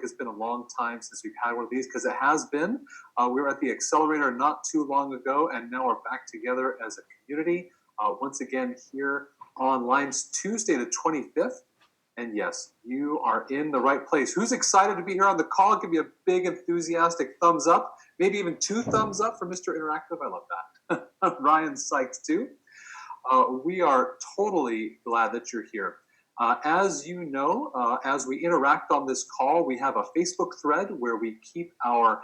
it's been a long time since we've had one of these, because it has been. We were at the Accelerator not too long ago, and now we're back together as a community. Once again here online, Tuesday the 25th. And yes, you are in the right place. Who's excited to be here on the call? Give me a big enthusiastic thumbs up, maybe even 2 thumbs up for Mr. Interactive. I love that. Ryan's psyched too. We are totally glad that you're here. As you know, as we interact on this call, we have a Facebook thread where we keep our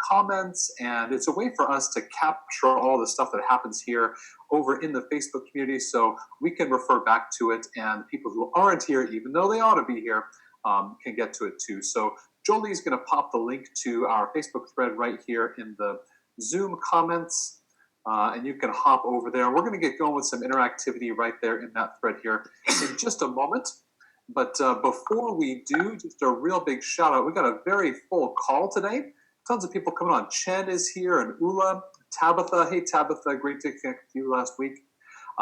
comments, and it's a way for us to capture all the stuff that happens here over in the Facebook community, so we can refer back to it, and people who aren't here, even though they ought to be here, can get to it too. So Jolie's going to pop the link to our Facebook thread right here in the Zoom comments. And you can hop over there. We're going to get going with some interactivity right there in that thread here in just a moment. But before we do, just a real big shout out. We've got a very full call today. Tons of people coming on. Chen is here, and Ula, Tabitha. Hey, Tabitha, great to connect with you last week.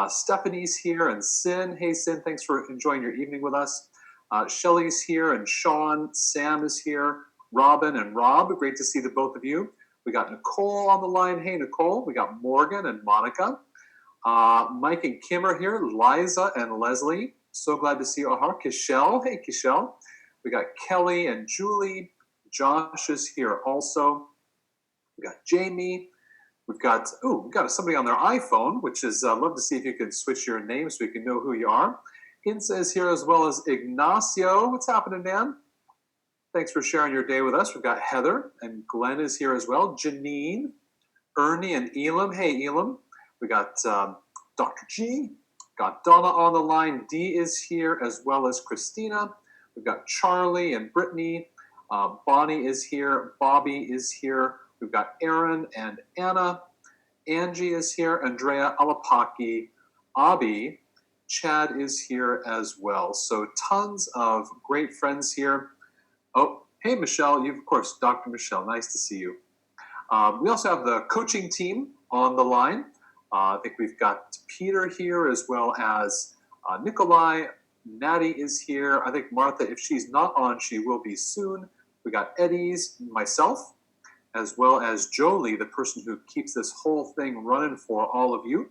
Stephanie's here, and Sin. Hey, Sin, thanks for enjoying your evening with us. Shelly's here, and Sean. Sam is here. Robin and Rob, great to see the both of you. We got Nicole on the line. Hey, Nicole. We got Morgan and Monica. Mike and Kim are here. Liza and Leslie. So glad to see you all. Kishel. Hey, Kishel. We got Kelly and Julie. Josh is here also. We got Jamie. We've got somebody on their iPhone, which is, love to see if you can switch your name so we can know who you are. Insa is here, as well as Ignacio. What's happening, man? Thanks for sharing your day with us. We've got Heather, and Glenn is here as well. Janine, Ernie, and Elam. Hey, Elam. We got Dr. G. Got Donna on the line. Dee is here, as well as Christina. We've got Charlie and Brittany. Bonnie is here. Bobby is here. We've got Aaron and Anna. Angie is here. Andrea Alapaki. Abby. Chad is here as well. So tons of great friends here. Oh, hey, Michelle. Of course, Dr. Michelle. Nice to see you. We also have the coaching team on the line. I think we've got Peter here, as well as Nikolai. Natty is here. I think Martha, if she's not on, she will be soon. We got Eddie's, myself, as well as Jolie, the person who keeps this whole thing running for all of you.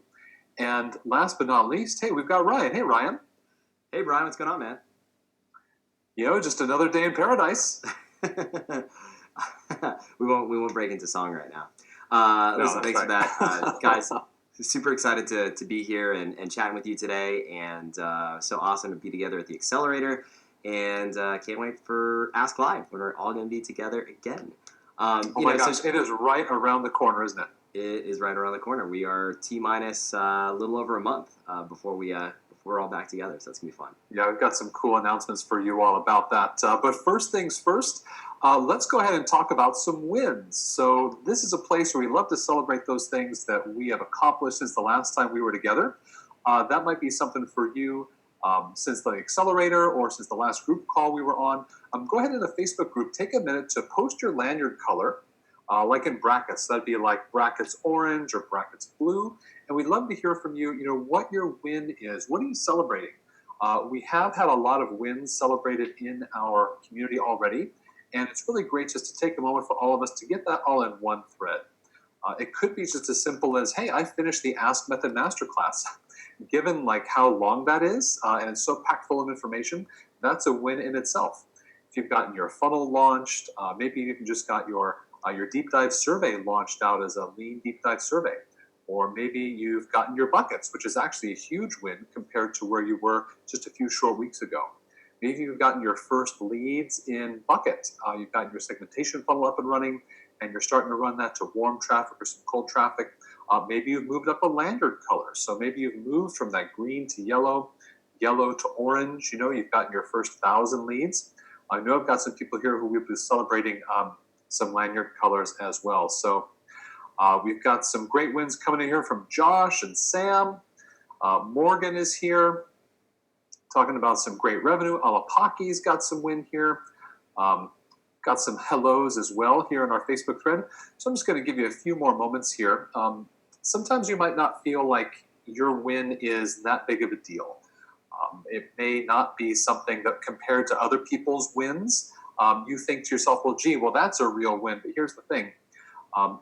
And last but not least, hey, we've got Ryan. Hey, Ryan. Hey, Brian. What's going on, man? Just another day in paradise. we won't break into song right now. Listen, thanks for that, guys. Super excited to be here and chatting with you today, and so awesome to be together at the Accelerator, and can't wait for Ask Live when we're all going to be together again. Oh my gosh, it is right around the corner, isn't it? It is right around the corner. We are T-minus a little over a month before we're all back together, so that's going to be fun. Yeah, we've got some cool announcements for you all about that. But first things first, let's go ahead and talk about some wins. So this is a place where we love to celebrate those things that we have accomplished since the last time we were together. That might be something for you since the Accelerator or since the last group call we were on. Go ahead in the Facebook group, take a minute to post your lanyard color, like in brackets. That'd be like brackets orange or brackets blue. And we'd love to hear from you, what your win is. What are you celebrating? We have had a lot of wins celebrated in our community already. And it's really great just to take a moment for all of us to get that all in one thread. It could be just as simple as, hey, I finished the Ask Method Masterclass. Given like how long that is, and it's so packed full of information, that's a win in itself. If you've gotten your funnel launched, maybe you even just got your deep dive survey launched out as a lean deep dive survey. Or maybe you've gotten your buckets, which is actually a huge win compared to where you were just a few short weeks ago. Maybe you've gotten your first leads in Bucket. You've gotten your segmentation funnel up and running, and you're starting to run that to warm traffic or some cold traffic. Maybe you've moved up a lanyard color. So maybe you've moved from that green to yellow, yellow to orange. You've gotten your first 1,000 leads. I know I've got some people here who will be celebrating some lanyard colors as well. So we've got some great wins coming in here from Josh and Sam. Morgan is here talking about some great revenue. Alapaki's got some win here. Got some hellos as well here in our Facebook thread. So I'm just going to give you a few more moments here. Sometimes you might not feel like your win is that big of a deal. It may not be something that compared to other people's wins you think to yourself, well, gee, well, that's a real win. But here's the thing.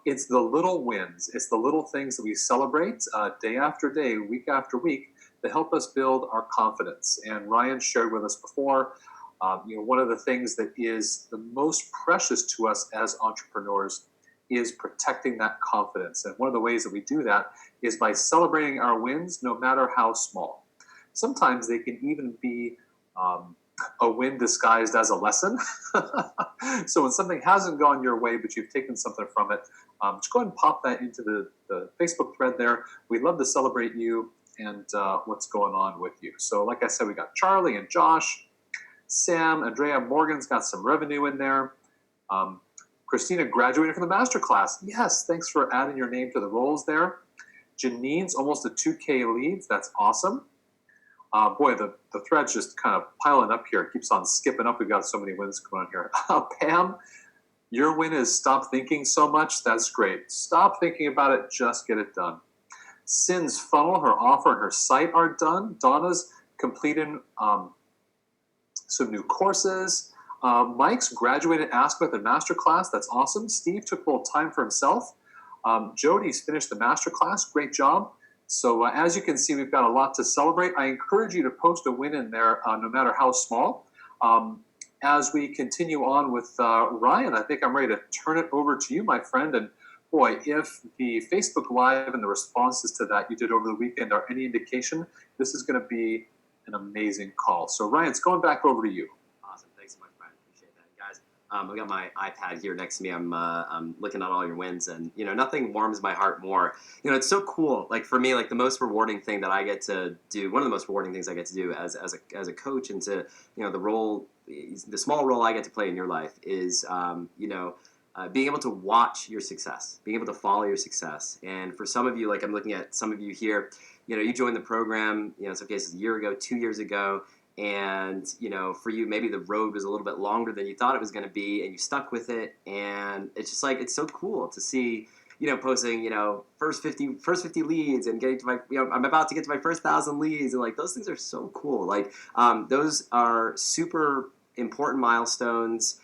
It's the little wins. It's the little things that we celebrate day after day, week after week, that help us build our confidence. And Ryan shared with us before, one of the things that is the most precious to us as entrepreneurs is protecting that confidence. And one of the ways that we do that is by celebrating our wins, no matter how small. Sometimes they can even be a win disguised as a lesson. So when something hasn't gone your way, but you've taken something from it, just go ahead and pop that into the Facebook thread there. We'd love to celebrate you and what's going on with you. So like I said, we got Charlie and Josh, Sam, Andrea, Morgan's got some revenue in there. Christina graduated from the master class. Yes, thanks for adding your name to the rolls there. Janine's almost a 2K leads. That's awesome. Boy, the thread's just kind of piling up here. It keeps on skipping up. We've got so many wins going on here. Pam, your win is stop thinking so much. That's great. Stop thinking about it. Just get it done. Sin's funnel, her offer, and her site are done. Donna's completing some new courses. Mike's graduated Aspect and Masterclass. That's awesome. Steve took a little time for himself. Jody's finished the Masterclass. Great job. So as you can see, we've got a lot to celebrate. I encourage you to post a win in there, no matter how small. As we continue on with Ryan, I think I'm ready to turn it over to you, my friend. And boy, if the Facebook Live and the responses to that you did over the weekend are any indication, this is going to be an amazing call. So Ryan, it's going back over to you. Awesome. Thanks so much, Brian. Appreciate that. Guys, I've got my iPad here next to me. I'm looking at all your wins, and nothing warms my heart more. It's so cool. Like for me, like the most rewarding thing that I get to do, one of the most rewarding things I get to do as a coach, and to the small role I get to play in your life is being able to watch your success, being able to follow your success. And for some of you, like I'm looking at some of you here, you joined the program, in some cases a year ago, 2 years ago. And, for you, maybe the road was a little bit longer than you thought it was going to be, and you stuck with it. And it's just like, it's so cool to see, posting, first 50 leads and getting to my, I'm about to get to my first 1,000 leads. And like, those things are so cool. Like, those are super important milestones.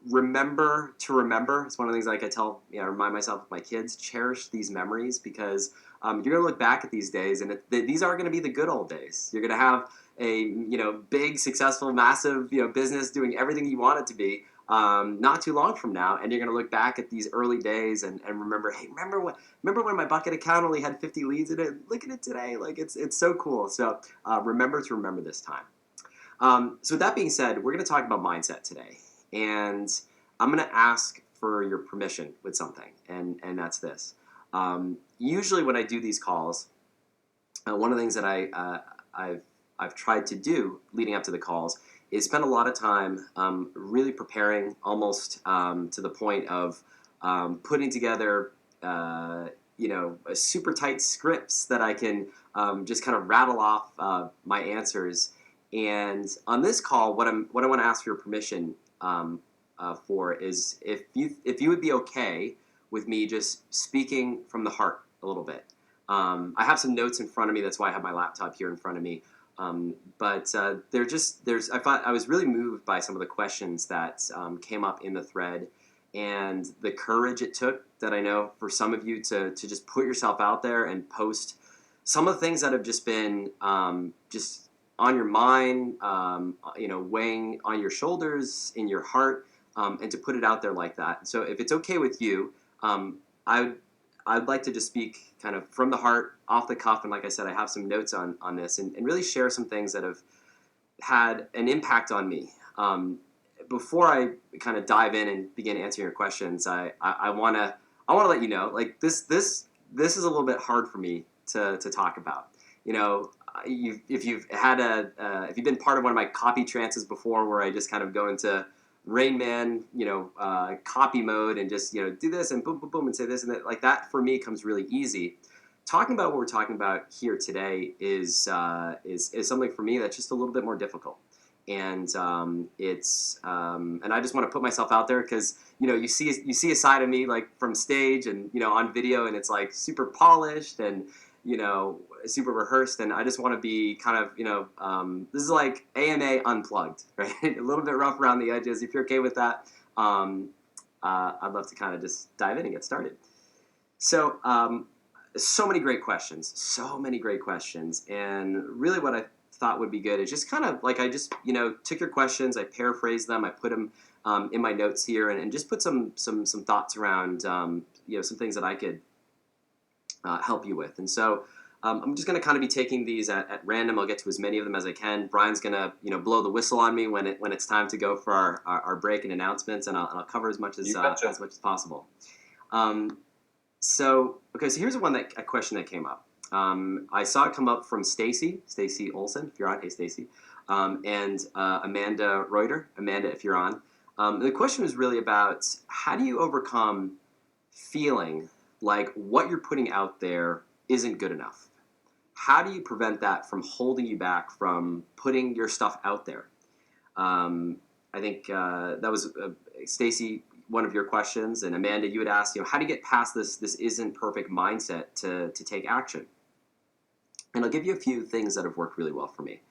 Remember to remember. It's one of the things like I tell, remind myself with my kids, cherish these memories, because you're going to look back at these days, and these are going to be the good old days. You're going to have a big, successful, massive business doing everything you want it to be not too long from now, and you're going to look back at these early days and remember, hey, remember when my bucket account only had 50 leads in it? Look at it today. Like it's so cool. So remember to remember this time. So with that being said, we're going to talk about mindset today, and I'm going to ask for your permission with something, and that's this. Usually when I do these calls, one of the things that I've tried to do leading up to the calls is spend a lot of time really preparing, almost to the point of putting together a super tight scripts that I can just kind of rattle off my answers. And on this call, what I want to ask for your permission for is if you would be okay with me just speaking from the heart a little bit. I have some notes in front of me. That's why I have my laptop here in front of me. But I was really moved by some of the questions that came up in the thread, and the courage it took, that I know for some of you to just put yourself out there and post some of the things that have just been just on your mind, weighing on your shoulders, in your heart, and to put it out there like that. So if it's okay with you, I'd like to just speak kind of from the heart, off the cuff, and like I said, I have some notes on this, and really share some things that have had an impact on me. Before I kind of dive in and begin answering your questions, I want to let you know, like this is a little bit hard for me to talk about. If you've been part of one of my copy trances before, where I just kind of go into Rain Man, copy mode, and just do this and boom, boom, boom, and say this and that, like that for me comes really easy. Talking about what we're talking about here today is something for me that's just a little bit more difficult, and and I just want to put myself out there, because you see a side of me like from stage and on video, and it's like super polished, and super rehearsed, and I just want to be kind of, this is like AMA unplugged, right? A little bit rough around the edges. If you're okay with that, I'd love to kind of just dive in and get started. So, so many great questions, and really what I thought would be good is just kind of like I just took your questions, I paraphrased them, I put them in my notes here, and just put some thoughts around some things that I could help you with. And so I'm just going to kind of be taking these at random. I'll get to as many of them as I can. Brian's going to blow the whistle on me when it's time to go for our break and announcements, and I'll cover as much as possible. So here's a question that came up. I saw it come up from Stacy Olson, if you're on. Hey, Stacy. And Amanda Reuter. Amanda, if you're on. The question was really about how do you overcome feeling like what you're putting out there isn't good enough? How do you prevent that from holding you back from putting your stuff out there? I think that was Stacy, one of your questions, and Amanda, you had asked, how do you get past this isn't perfect mindset to take action? And I'll give you a few things that have worked really well for me.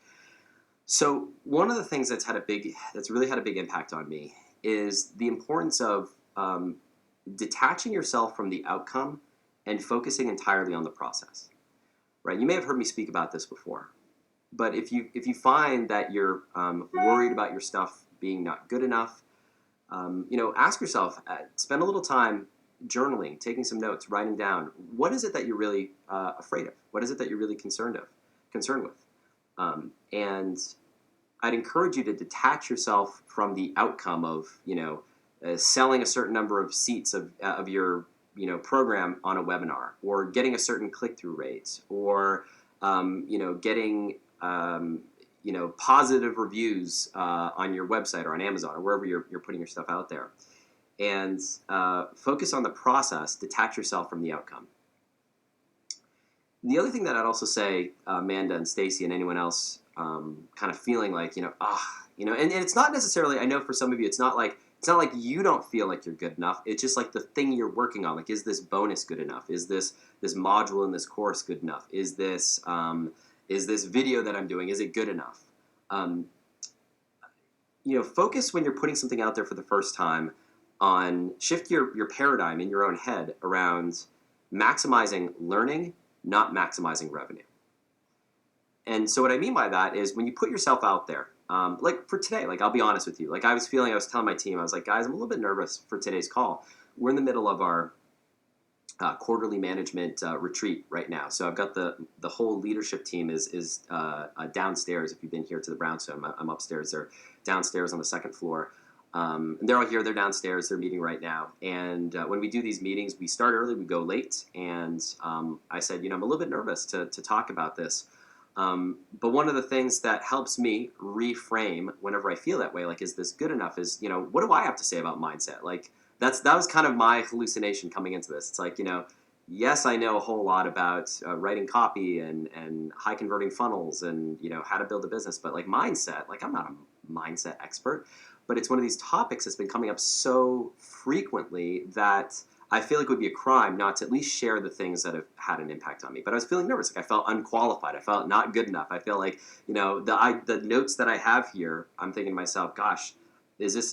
So one of the things that's really had a big impact on me is the importance of detaching yourself from the outcome and focusing entirely on the process. Right? You may have heard me speak about this before, but if you find that you're worried about your stuff being not good enough, ask yourself, spend a little time journaling, taking some notes, writing down, what is it that you're really afraid of? What is it that you're really concerned with? And I'd encourage you to detach yourself from the outcome of, selling a certain number of seats of your, program on a webinar, or getting a certain click-through rate, or, getting, positive reviews on your website or on Amazon or wherever you're putting your stuff out there. And focus on the process, detach yourself from the outcome. The other thing that I'd also say, Amanda and Stacy and anyone else kind of feeling like, and it's not necessarily, I know for some of you, it's not like you don't feel like you're good enough. It's just like the thing you're working on. Like, is this bonus good enough? Is this module in this course good enough? Is this video that I'm doing, is it good enough? Focus when you're putting something out there for the first time on shift your paradigm in your own head around maximizing learning, not maximizing revenue. And so what I mean by that is when you put yourself out there, like for today, like I'll be honest with you, like I was telling my team, I was like, guys, I'm a little bit nervous for today's call. We're in the middle of our quarterly management retreat right now. So I've got the whole leadership team is downstairs. If you've been here to the brownstone, I'm upstairs. They're downstairs on the second floor. And they're all here. They're downstairs. They're meeting right now. And when we do these meetings, we start early. We go late. And I said, I'm a little bit nervous to talk about this. But one of the things that helps me reframe whenever I feel that way, like, is this good enough? Is, what do I have to say about mindset? Like, that was kind of my hallucination coming into this. It's like, yes, I know a whole lot about writing copy and high converting funnels and, how to build a business, but like mindset, like I'm not a mindset expert, but it's one of these topics that's been coming up so frequently that I feel like it would be a crime not to at least share the things that have had an impact on me. But I was feeling nervous. Like I felt unqualified. I felt not good enough. I feel like, the notes that I have here, I'm thinking to myself, gosh, is this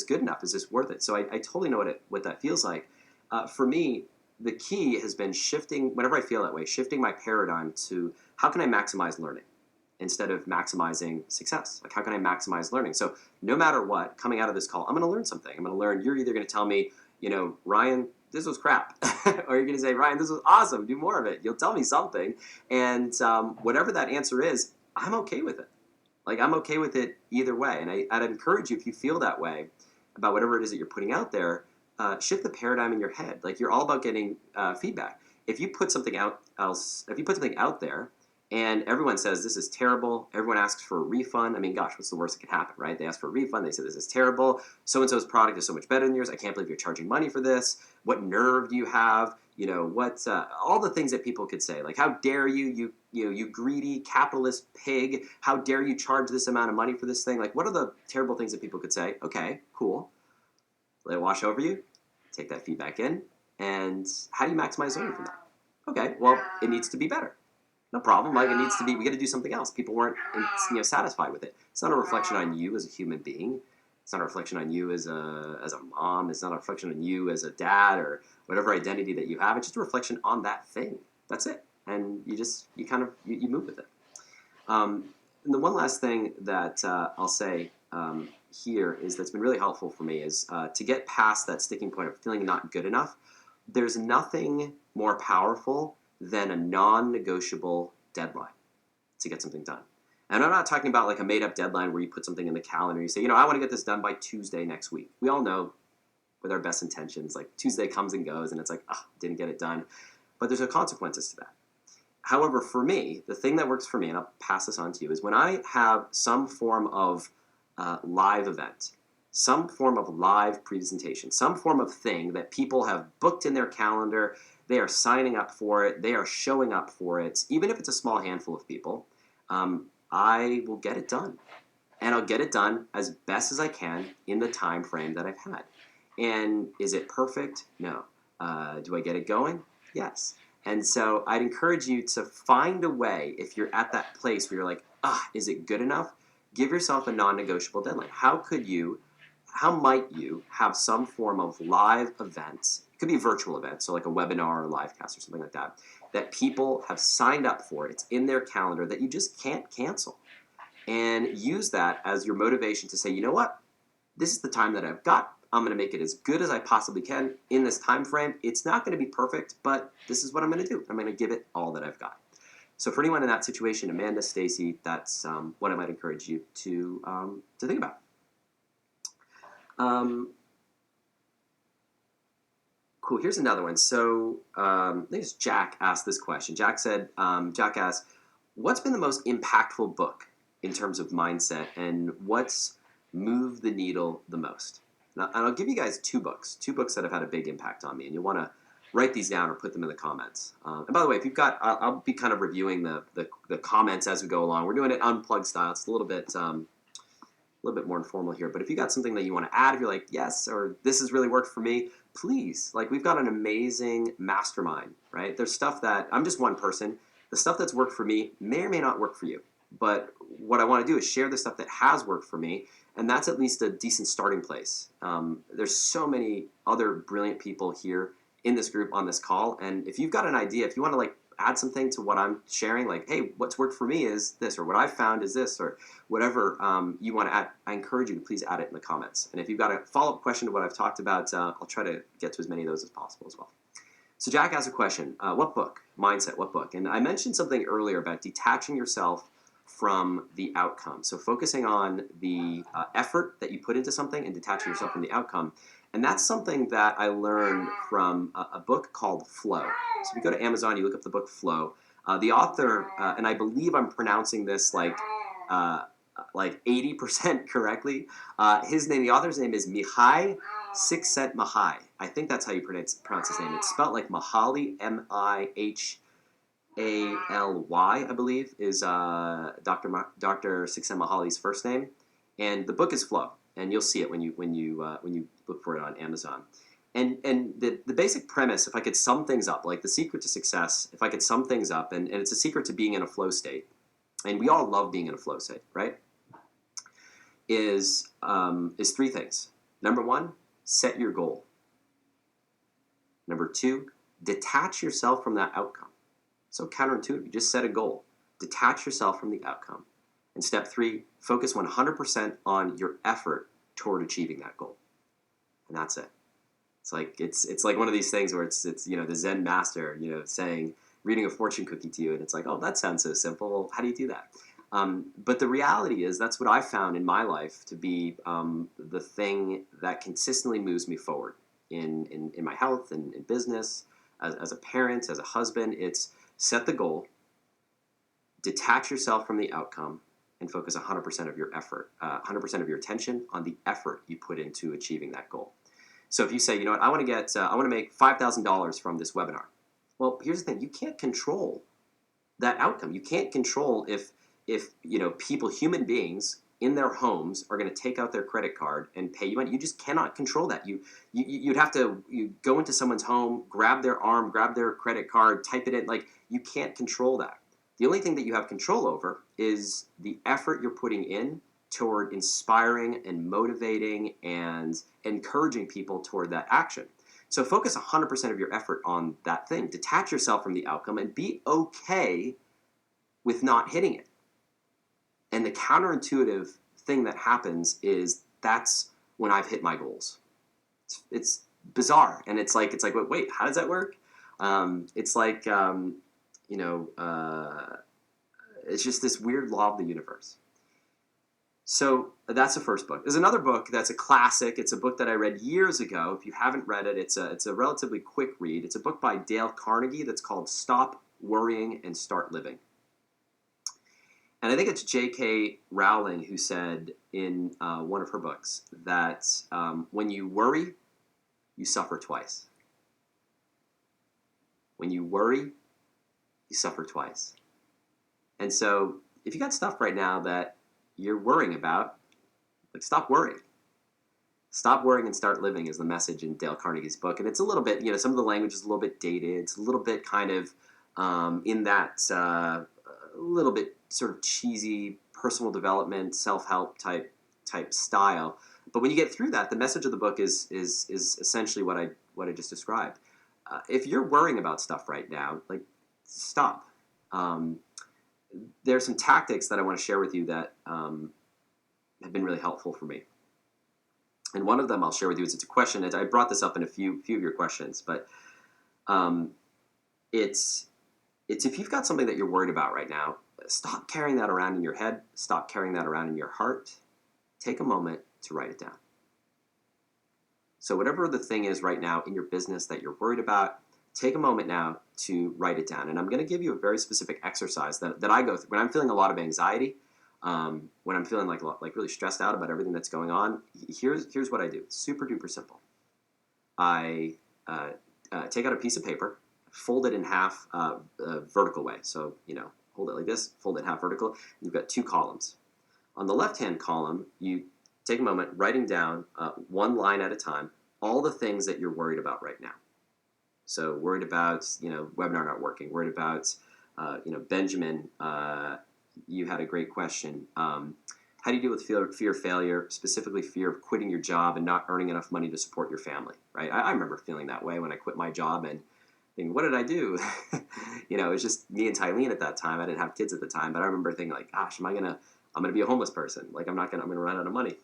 good enough? Is this worth it? So I totally know what that feels like. For me, the key has been shifting, whenever I feel that way, shifting my paradigm to how can I maximize learning instead of maximizing success? Like, how can I maximize learning? So no matter what, coming out of this call, I'm going to learn something. I'm going to learn, you're either going to tell me, Ryan, this was crap. Or you're going to say, Ryan, this was awesome. Do more of it. You'll tell me something. And whatever that answer is, I'm okay with it. Like, I'm okay with it either way. And I'd encourage you, if you feel that way about whatever it is that you're putting out there, shift the paradigm in your head. Like, you're all about getting feedback. If you put something out there and everyone says this is terrible, everyone asks for a refund. I mean, gosh, what's the worst that could happen, right? They ask for a refund. They say this is terrible. So-and-so's product is so much better than yours. I can't believe you're charging money for this. What nerve do you have? All the things that people could say. Like, how dare you, you greedy capitalist pig. How dare you charge this amount of money for this thing? Like, what are the terrible things that people could say? Okay, cool. Let it wash over you. Take that feedback in. And how do you maximize learning from that? Okay, well, it needs to be better. No problem. Like it needs to be. We got to do something else. People weren't, satisfied with it. It's not a reflection on you as a human being. It's not a reflection on you as a mom. It's not a reflection on you as a dad or whatever identity that you have. It's just a reflection on that thing. That's it. And you move with it. And the one last thing that I'll say here is that's been really helpful for me is to get past that sticking point of feeling not good enough. There's nothing more powerful than a non-negotiable deadline to get something done. And I'm not talking about like a made-up deadline where you put something in the calendar. You say, I want to get this done by Tuesday next week. We all know, with our best intentions, like Tuesday comes and goes, and it's like, didn't get it done. But there's no consequences to that. However, for me, the thing that works for me, and I'll pass this on to you, is when I have some form of live event, some form of live presentation, some form of thing that people have booked in their calendar, they are signing up for it, they are showing up for it, even if it's a small handful of people, I will get it done. And I'll get it done as best as I can in the time frame that I've had. And is it perfect? No. Do I get it going? Yes. And so I'd encourage you to find a way, if you're at that place where you're like, is it good enough? Give yourself a non-negotiable deadline. How might you have some form of live events? It could be a virtual event, so like a webinar or a live cast or something like that, that people have signed up for. It's in their calendar that you just can't cancel. And use that as your motivation to say, you know what? This is the time that I've got. I'm going to make it as good as I possibly can in this time frame. It's not going to be perfect, but this is what I'm going to do. I'm going to give it all that I've got. So for anyone in that situation, Amanda, Stacy, that's what I might encourage you to think about. Cool. Here's another one. So I think it's Jack asked this question. Jack asked, what's been the most impactful book in terms of mindset, and what's moved the needle the most? Now, and I'll give you guys two books that have had a big impact on me, and you'll want to write these down or put them in the comments. And by the way, if you've got, I'll be kind of reviewing the comments as we go along. We're doing it unplugged style. It's a little bit more informal here. But if you got something that you want to add, if you're like, yes, or this has really worked for me, please. Like, we've got an amazing mastermind, right? There's stuff that, I'm just one person. The stuff that's worked for me may or may not work for you. But what I want to do is share the stuff that has worked for me, and that's at least a decent starting place. There's so many other brilliant people here in this group on this call, and if you've got an idea, if you want to like add something to what I'm sharing, like, hey, what's worked for me is this, or what I've found is this, or whatever you want to add, I encourage you to please add it in the comments. And if you've got a follow-up question to what I've talked about, I'll try to get to as many of those as possible as well. So Jack asked a question, what book? Mindset, what book? And I mentioned something earlier about detaching yourself from the outcome. So focusing on the effort that you put into something and detaching yourself from the outcome. And that's something that I learned from a book called Flow. So if you go to Amazon, you look up the book Flow. The author, and I believe I'm pronouncing this like 80% correctly. The author's name is Mihai Csikszentmihalyi. I think that's how you pronounce his name. It's spelled like Mihaly, M-I-H-A-L-Y, I believe, is Dr. Csikszentmihalyi's first name. And the book is Flow, and you'll see it when you look for it on Amazon. And the basic premise, if I could sum things up, like the secret to success, if I could sum things up, and it's a secret to being in a flow state, and we all love being in a flow state, right? Is three things. Number one, set your goal. Number two, detach yourself from that outcome. So counterintuitive, you just set a goal. Detach yourself from the outcome. And step three, focus 100% on your effort toward achieving that goal. And that's it. It's like one of these things where it's the Zen master, reading a fortune cookie to you, and it's like, oh, that sounds so simple. Well, how do you do that? But the reality is that's what I found in my life to be the thing that consistently moves me forward in my health and in business, as a parent, as a husband. It's set the goal, detach yourself from the outcome, and focus 100% of your effort, 100% of your attention on the effort you put into achieving that goal. So if you say, you know what, I want to make $5,000 from this webinar. Well, here's the thing: you can't control that outcome. You can't control if human beings in their homes are going to take out their credit card and pay you money. You just cannot control that. You'd have to go into someone's home, grab their arm, grab their credit card, type it in. Like, you can't control that. The only thing that you have control over is the effort you're putting in toward inspiring and motivating and encouraging people toward that action. So focus 100% of your effort on that thing. Detach yourself from the outcome and be okay with not hitting it. And the counterintuitive thing that happens is that's when I've hit my goals. It's bizarre, and it's like wait, how does that work? It's like it's just this weird law of the universe. So that's the first book. There's another book that's a classic. It's a book that I read years ago. If you haven't read it, it's a relatively quick read. It's a book by Dale Carnegie that's called Stop Worrying and Start Living. And I think it's J.K. Rowling who said in one of her books that when you worry, you suffer twice. When you worry, you suffer twice. And so if you got stuff right now that you're worrying about, like, stop worrying. Stop worrying and start living is the message in Dale Carnegie's book. And it's a little bit, some of the language is a little bit dated. It's a little bit kind of in that a little bit sort of cheesy personal development, self-help type style. But when you get through that, the message of the book is essentially what I just described. If you're worrying about stuff right now, like, stop. There are some tactics that I want to share with you that have been really helpful for me. And one of them I'll share with you is, it's a question. I brought this up in a few of your questions, but it's if you've got something that you're worried about right now, stop carrying that around in your head. Stop carrying that around in your heart. Take a moment to write it down. So whatever the thing is right now in your business that you're worried about, take a moment now to write it down. And I'm going to give you a very specific exercise that I go through when I'm feeling a lot of anxiety, when I'm feeling like really stressed out about everything that's going on. Here's what I do. It's super duper simple. I take out a piece of paper, fold it in half vertical way. So, hold it like this, fold it half vertical. You've got two columns. On the left-hand column, you take a moment writing down one line at a time all the things that you're worried about right now. So worried about, webinar not working, worried about, Benjamin, you had a great question. How do you deal with fear of failure, specifically fear of quitting your job and not earning enough money to support your family, right? I remember feeling that way when I quit my job and thinking, what did I do? It was just me and Tylene at that time. I didn't have kids at the time, but I remember thinking, like, gosh, I'm gonna be a homeless person. Like, I'm gonna run out of money.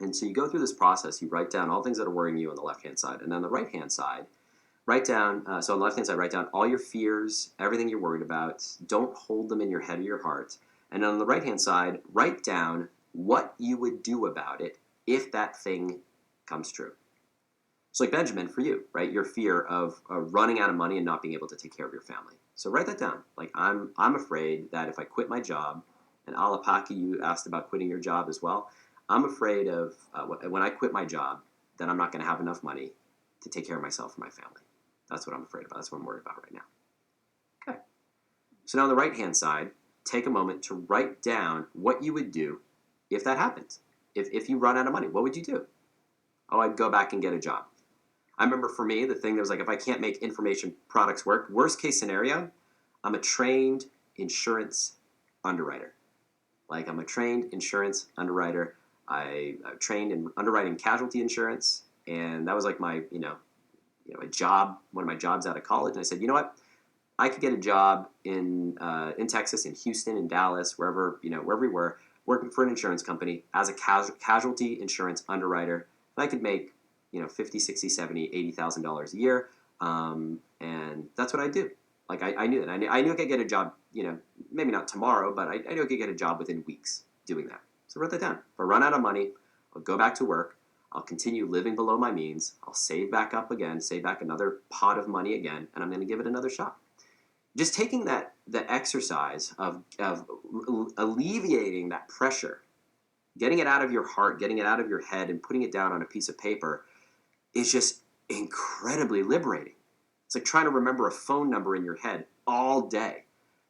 And so you go through this process, you write down all things that are worrying you on the left-hand side. And on the right-hand side, write down, so on the left-hand side, write down all your fears, everything you're worried about. Don't hold them in your head or your heart. And on the right-hand side, write down what you would do about it if that thing comes true. So like Benjamin, for you, right? Your fear of running out of money and not being able to take care of your family. So write that down. Like, I'm afraid that if I quit my job, and Alapaki, you asked about quitting your job as well. I'm afraid of when I quit my job, that I'm not going to have enough money to take care of myself and my family. That's what I'm afraid about. That's what I'm worried about right now. Okay. So now on the right-hand side, take a moment to write down what you would do if that happened. If you run out of money, what would you do? Oh, I'd go back and get a job. I remember for me, the thing that was like, if I can't make information products work, worst case scenario, I'm a trained insurance underwriter. Like, I'm a trained insurance underwriter. I trained in underwriting casualty insurance, and that was like my, a job, one of my jobs out of college. And I said, you know what? I could get a job in Texas, in Houston, in Dallas, wherever we were, working for an insurance company as a casualty insurance underwriter. And I could make, $50, $60, $70, $80,000 a year. And that's what I do. Like, I knew that. I knew I could get a job, maybe not tomorrow, but I knew I could get a job within weeks doing that. So write that down. If I run out of money, I'll go back to work. I'll continue living below my means. I'll save back up again, save back another pot of money again, and I'm going to give it another shot. Just taking the exercise of alleviating that pressure, getting it out of your heart, getting it out of your head, and putting it down on a piece of paper is just incredibly liberating. It's like trying to remember a phone number in your head all day.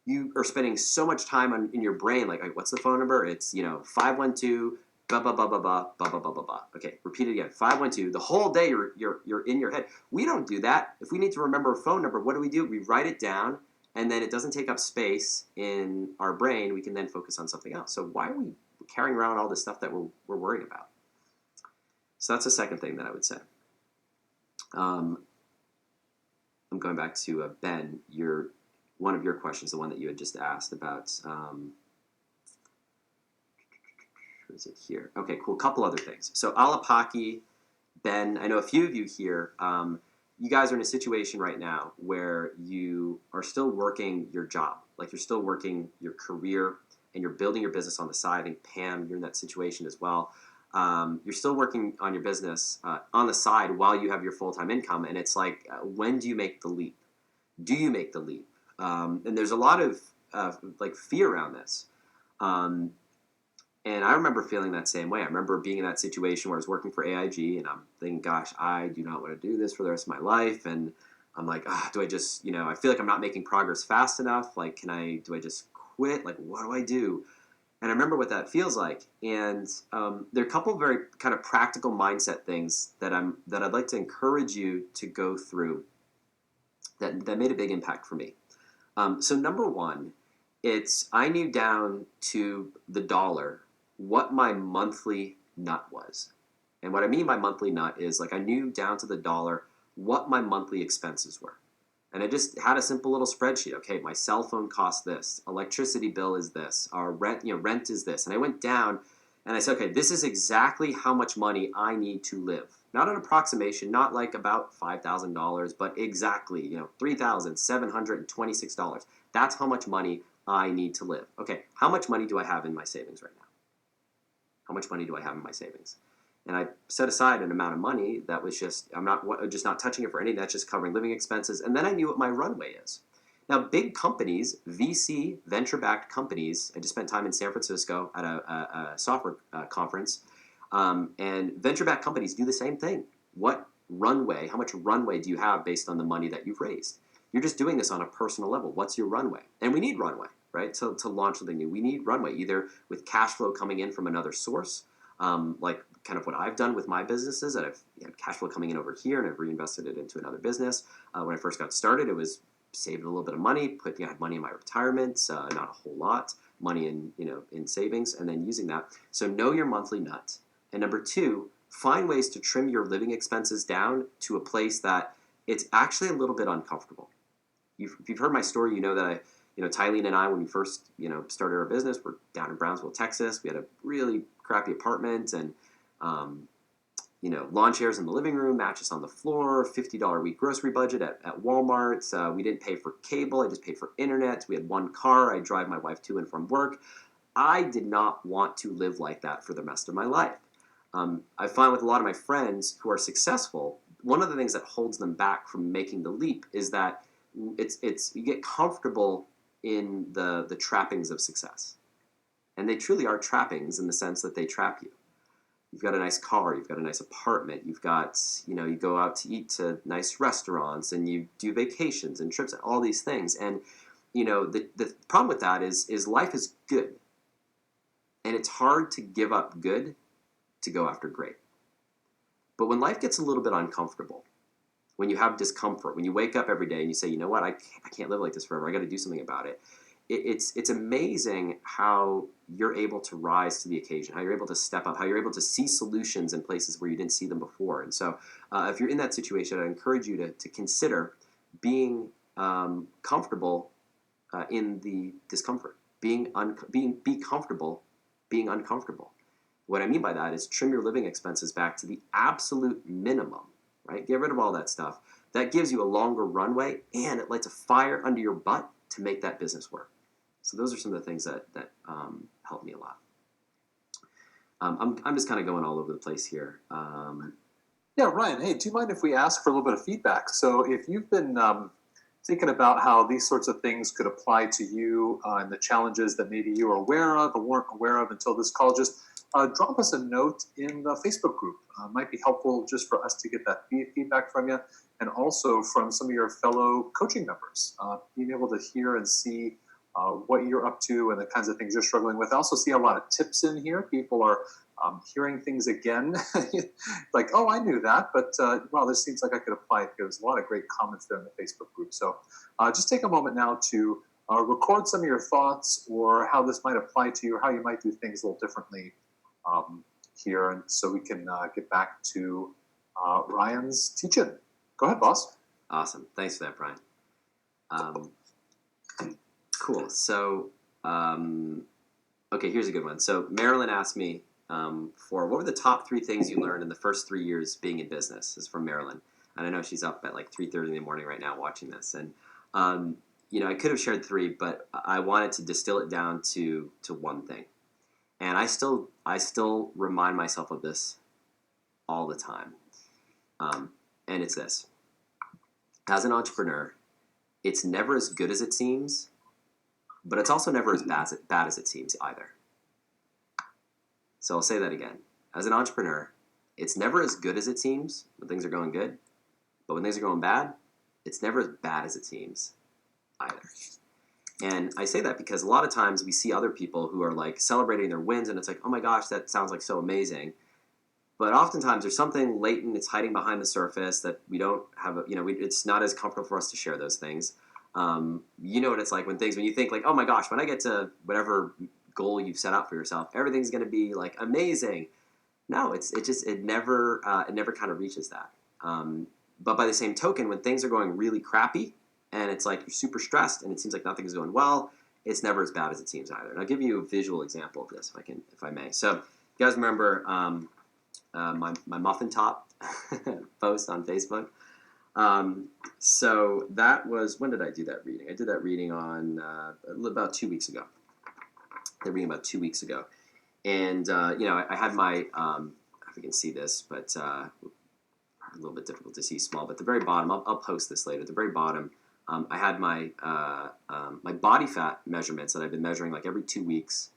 you are spending so much time in your brain, like what's the phone number? It's 512 blah blah blah blah blah blah blah blah blah blah. Okay, repeat it again. 512. The whole day you're in your head. We don't do that. If we need to remember a phone number, what do? We write it down, and then it doesn't take up space in our brain. We can then focus on something else. So why are we carrying around all this stuff that we're worried about? So that's the second thing that I would say. I'm going back to Ben. One of your questions, the one that you had just asked about. Where is it here? Okay, cool. Couple other things. So Alapaki, Ben, I know a few of you here. You guys are in a situation right now where you are still working your job, like you're still working your career, and you're building your business on the side. I think Pam, you're in that situation as well. You're still working on your business on the side while you have your full-time income, and it's like, when do you make the leap? Do you make the leap? And there's a lot of like fear around this. And I remember feeling that same way. I remember being in that situation where I was working for AIG, and I'm thinking, gosh, I do not want to do this for the rest of my life. And I'm like, do I just, I feel like I'm not making progress fast enough. Like, do I just quit? Like, what do I do? And I remember what that feels like. And there are a couple of very kind of practical mindset things that I'd like to encourage you to go through that made a big impact for me. So number one, I knew down to the dollar what my monthly nut was. And what I mean by monthly nut is, like, I knew down to the dollar what my monthly expenses were. And I just had a simple little spreadsheet. Okay, my cell phone costs this, electricity bill is this, our rent is this. And I went down and I said, okay, this is exactly how much money I need to live. Not an approximation, not like about $5,000, but exactly, $3,726. That's how much money I need to live. Okay, how much money do I have in my savings right now? How much money do I have in my savings? And I set aside an amount of money that was I'm not touching it for anything. That's just covering living expenses. And then I knew what my runway is. Now, big companies, VC, venture-backed companies, I just spent time in San Francisco at a software conference, and venture-backed companies do the same thing. How much runway do you have based on the money that you've raised? You're just doing this on a personal level. What's your runway? And we need runway, right, to launch something new. We need runway, either with cash flow coming in from another source, like kind of what I've done with my businesses, that I've cash flow coming in over here and I've reinvested it into another business. When I first got started, it was saved a little bit of money, had money in my retirement, not a whole lot, money in savings, and then using that. So know your monthly nut. And number two, find ways to trim your living expenses down to a place that it's actually a little bit uncomfortable. If you've heard my story, you know that Tylene and I, when we first, started our business, we're down in Brownsville, Texas. We had a really crappy apartment, and lawn chairs in the living room, mattress on the floor, $50 a week grocery budget at Walmart. We didn't pay for cable. I just paid for internet. We had one car. I drive my wife to and from work. I did not want to live like that for the rest of my life. I find with a lot of my friends who are successful, one of the things that holds them back from making the leap is that you get comfortable in the trappings of success. And they truly are trappings in the sense that they trap you. You've got a nice car, you've got a nice apartment, you've got, you go out to eat to nice restaurants, and you do vacations and trips and all these things. And, the problem with that is life is good. And it's hard to give up good to go after great. But when life gets a little bit uncomfortable, when you have discomfort, when you wake up every day and you say, you know what, I can't live like this forever, I got to do something about it. It's amazing how you're able to rise to the occasion, how you're able to step up, how you're able to see solutions in places where you didn't see them before. And so if you're in that situation, I encourage you to consider being comfortable in the discomfort, be comfortable being uncomfortable. What I mean by that is trim your living expenses back to the absolute minimum, right? Get rid of all that stuff. That gives you a longer runway, and it lights a fire under your butt to make that business work. So those are some of the things that helped me a lot. I'm just kind of going all over the place here. Yeah, Ryan, hey, do you mind if we ask for a little bit of feedback? So if you've been thinking about how these sorts of things could apply to you and the challenges that maybe you were aware of or weren't aware of until this call, just drop us a note in the Facebook group. Might be helpful just for us to get that feedback from you, and also from some of your fellow coaching members, being able to hear and see what you're up to and the kinds of things you're struggling with. I also see a lot of tips in here. People are hearing things again, like, oh, I knew that, but wow, this seems like I could apply it. There's a lot of great comments there in the Facebook group. So just take a moment now to record some of your thoughts or how this might apply to you or how you might do things a little differently here. And so we can get back to Ryan's teaching. Go ahead, boss. Awesome. Thanks for that, Brian. Cool. So, okay, here's a good one. So Marilyn asked me for what were the top 3 things you learned in the first 3 years being in business. This is from Marilyn. And I know she's up at like 3:30 in the morning right now watching this. And, I could have shared 3, but I wanted to distill it down to one thing. And I still remind myself of this all the time. And it's this. As an entrepreneur, it's never as good as it seems, but it's also never as bad as it seems either. So I'll say that again. As an entrepreneur, it's never as good as it seems when things are going good, but when things are going bad, it's never as bad as it seems either. And I say that because a lot of times we see other people who are like celebrating their wins and it's like, oh my gosh, that sounds like so amazing. But oftentimes there's something latent that's hiding behind the surface that we don't have, it's not as comfortable for us to share those things. You know what it's like when you think like, oh my gosh, when I get to whatever goal you've set out for yourself, everything's going to be like amazing. No, it never kind of reaches that. But by the same token, when things are going really crappy and it's like you're super stressed and it seems like nothing's going well, it's never as bad as it seems either. And I'll give you a visual example of this if I may. So you guys remember my muffin top post on Facebook? So that was, when did I do that reading? I did that reading on about 2 weeks ago. About 2 weeks ago. And, I had my, I don't know if you can see this, but a little bit difficult to see small, but at the very bottom, I'll post this later. At the very bottom, I had my my body fat measurements that I've been measuring like every 2 weeks.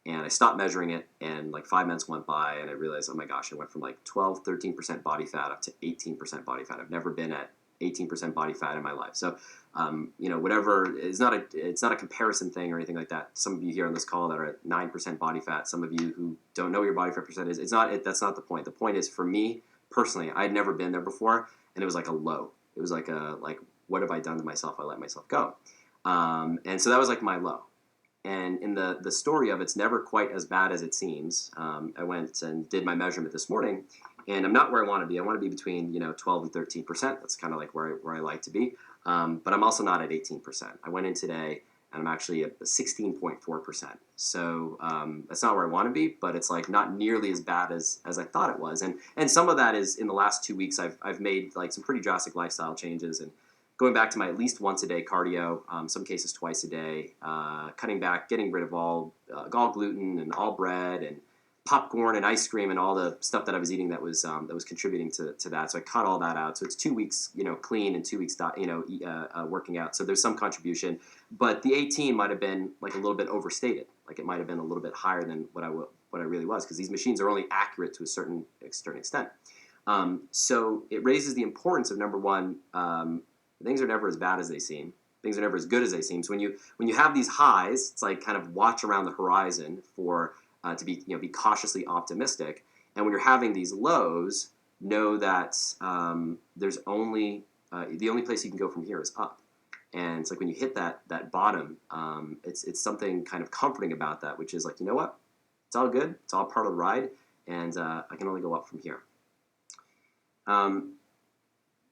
And I stopped measuring it, and like 5 months went by, and I realized, oh my gosh, I went from like 12, 13% body fat up to 18% body fat. I've never been at 18% body fat in my life. So, whatever, it's not a comparison thing or anything like that. Some of you here on this call that are at 9% body fat, some of you who don't know what your body fat percent is, that's not the point. The point is, for me personally, I had never been there before, and it was like a low. It was like what have I done to myself? I let myself go. And so that was like my low. And in the story of it's never quite as bad as it seems, I went and did my measurement this morning, and I'm not where I want to be. I want to be between 12 and 13%. That's kind of like where I like to be. But I'm also not at 18%. I went in today, and I'm actually at 16.4%. So that's not where I want to be, but it's like not nearly as bad as I thought it was. And some of that is in the last 2 weeks I've made like some pretty drastic lifestyle changes and going back to my at least once a day cardio, some cases twice a day, cutting back, getting rid of all gluten and all bread and popcorn and ice cream and all the stuff that I was eating that was contributing to that. So I cut all that out. So it's 2 weeks, clean and 2 weeks, working out. So there's some contribution, but the 18 might have been like a little bit overstated. Like it might have been a little bit higher than what I really was, because these machines are only accurate to a certain extent. So it raises the importance of, number one, things are never as bad as they seem. Things are never as good as they seem. So when you have these highs, it's like kind of watch around the horizon for to be cautiously optimistic. And when you're having these lows, know that there's only the only place you can go from here is up. And it's like when you hit that bottom, it's something kind of comforting about that, which is like, you know what? It's all good. It's all part of the ride, and I can only go up from here.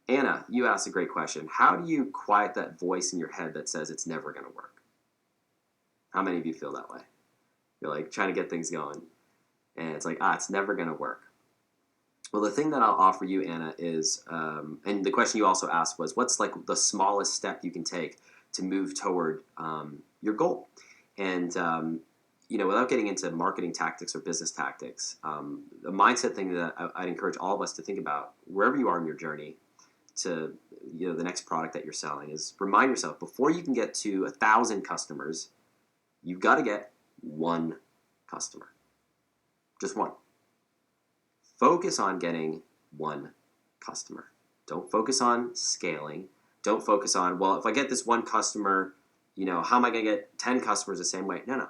Anna, you asked a great question. How do you quiet that voice in your head that says it's never going to work? How many of you feel that way? You're like trying to get things going, and it's like, it's never going to work. Well, the thing that I'll offer you, Anna, is, and the question you also asked was, what's like the smallest step you can take to move toward your goal? And, without getting into marketing tactics or business tactics, the mindset thing that I'd encourage all of us to think about, wherever you are in your journey, to the next product that you're selling, is remind yourself, before you can get to 1,000 customers, you've got to get one customer. Just one. Focus on getting one customer. Don't focus on scaling. Don't focus on, well, if I get this one customer, how am I going to get 10 customers the same way? No.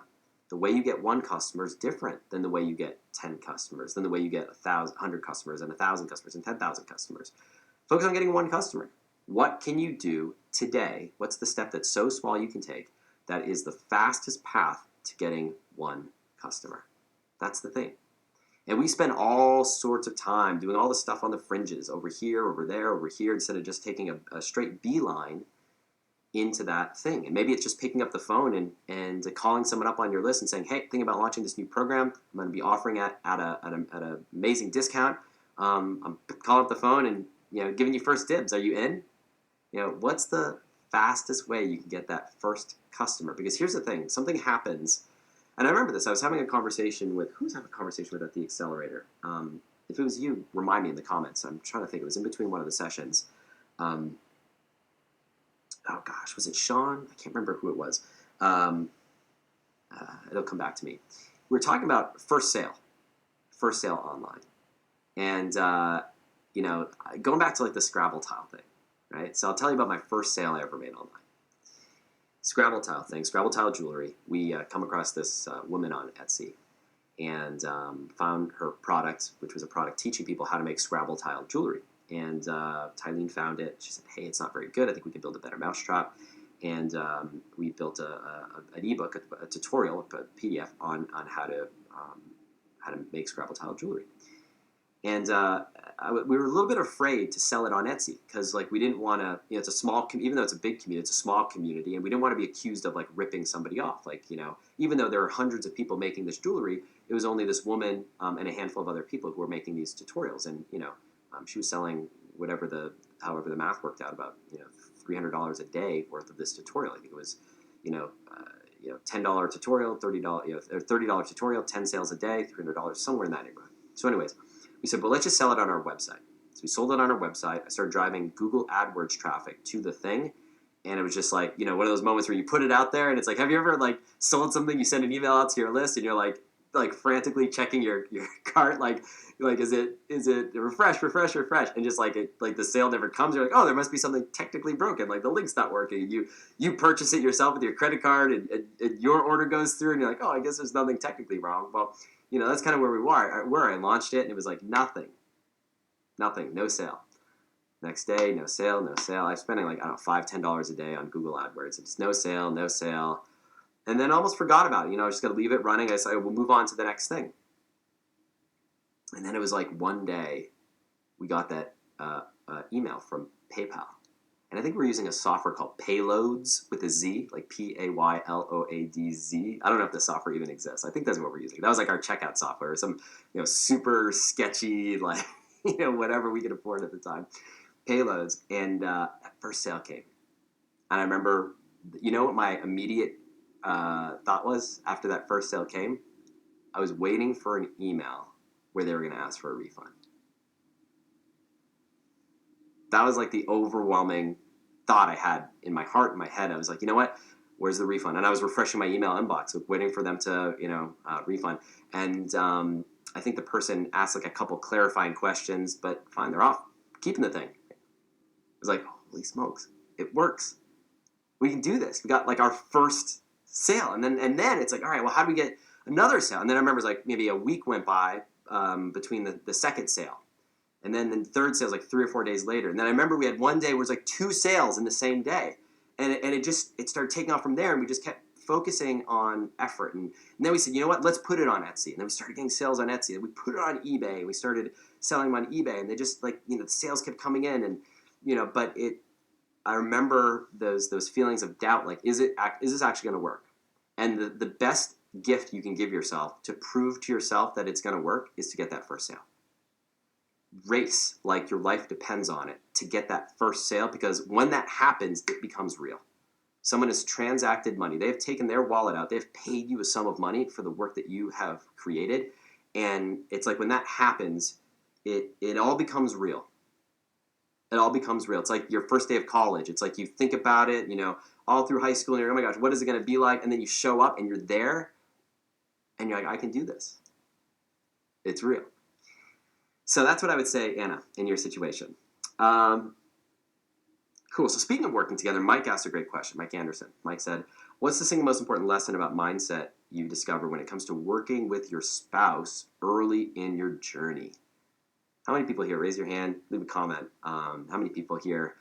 The way you get one customer is different than the way you get 10 customers, than the way you get 100 customers and 1,000 customers and 10,000 customers. Focus on getting one customer. What can you do today? What's the step that's so small you can take that is the fastest path to getting one customer? That's the thing. And we spend all sorts of time doing all the stuff on the fringes, over here, over there, over here, instead of just taking a straight beeline into that thing. And maybe it's just picking up the phone and calling someone up on your list and saying, hey, think about launching this new program. I'm going to be offering at an amazing discount. I'm calling up the phone and giving you first dibs. Are you in? What's the fastest way you can get that first customer? Because here's the thing, something happens, and I remember this. I was having a conversation with, who was I having a conversation with at the accelerator? If it was you, remind me in the comments. I'm trying to think. It was in between one of the sessions. Oh gosh, was it Sean? I can't remember who it was. It'll come back to me. We were talking about first sale online. And, going back to like the Scrabble tile thing, right? So I'll tell you about my first sale I ever made online. Scrabble tile jewelry. We come across this woman on Etsy and found her product, which was a product teaching people how to make Scrabble tile jewelry. And Tylene found it. She said, hey, it's not very good. I think we could build a better mousetrap. And we built an ebook, a tutorial, a PDF on how to make Scrabble tile jewelry. And we were a little bit afraid to sell it on Etsy because we didn't want to, it's a small, even though it's a big community, it's a small community, and we didn't want to be accused of ripping somebody off. Even though there are hundreds of people making this jewelry, it was only this woman and a handful of other people who were making these tutorials. And, she was selling however the math worked out, about $300 a day worth of this tutorial. I think it was $10 tutorial, $30 tutorial, 10 sales a day, $300, somewhere in that neighborhood. So anyways, we said, well, let's just sell it on our website. So we sold it on our website. I started driving Google AdWords traffic to the thing, and it was just one of those moments where you put it out there, and it's have you ever sold something? You send an email out to your list, and you're frantically checking your cart, is it refresh, and just the sale never comes. You're oh, there must be something technically broken, the link's not working. You purchase it yourself with your credit card, and your order goes through, and you're oh, I guess there's nothing technically wrong. Well, that's kind of where we were. Where I launched it, and it was nothing, no sale. Next day, no sale. I was spending $5-10 a day on Google AdWords. It's no sale. And then almost forgot about it. I was just going to leave it running. I said, we'll move on to the next thing. And then it was one day we got that email from PayPal. And I think we're using a software called Payloads with a Z, Payloadz. I don't know if this software even exists. I think that's what we're using. That was our checkout software, some super sketchy, whatever we could afford at the time. Payloads. And that first sale came. And I remember, what my immediate thought was after that first sale came? I was waiting for an email where they were going to ask for a refund. That was the overwhelming thought I had in my heart, in my head. I was you know what? Where's the refund? And I was refreshing my email inbox, waiting for them to, refund. And I think the person asked a couple clarifying questions, but fine, they're off, keeping the thing. It was holy smokes, it works. We can do this. We got our first sale, and then it's all right. Well, how do we get another sale? And then I remember it was maybe a week went by between the second sale, and then the third sale was 3 or 4 days later. And then I remember we had one day where it was 2 sales in the same day, and it started taking off from there. And we just kept focusing on effort, and then we said, you know what? Let's put it on Etsy. And then we started getting sales on Etsy, and we put it on eBay, and we started selling them on eBay, and they just the sales kept coming in, and but it. I remember those feelings of doubt, is this actually going to work? And the best gift you can give yourself to prove to yourself that it's going to work is to get that first sale. Race your life depends on it to get that first sale, because when that happens, it becomes real. Someone has transacted money. They have taken their wallet out. They've paid you a sum of money for the work that you have created. And it's when that happens, it all becomes real. It all becomes real. It's your first day of college. It's you think about it, all through high school, and you're oh my gosh, what is it going to be like? And then you show up and you're there, and you're I can do this. It's real. So that's what I would say, Anna, in your situation. Cool. So speaking of working together, Mike asked a great question. Mike Anderson. Mike said, "What's the single most important lesson about mindset you discover when it comes to working with your spouse early in your journey?" How many people here? Raise your hand. Leave a comment. How many people here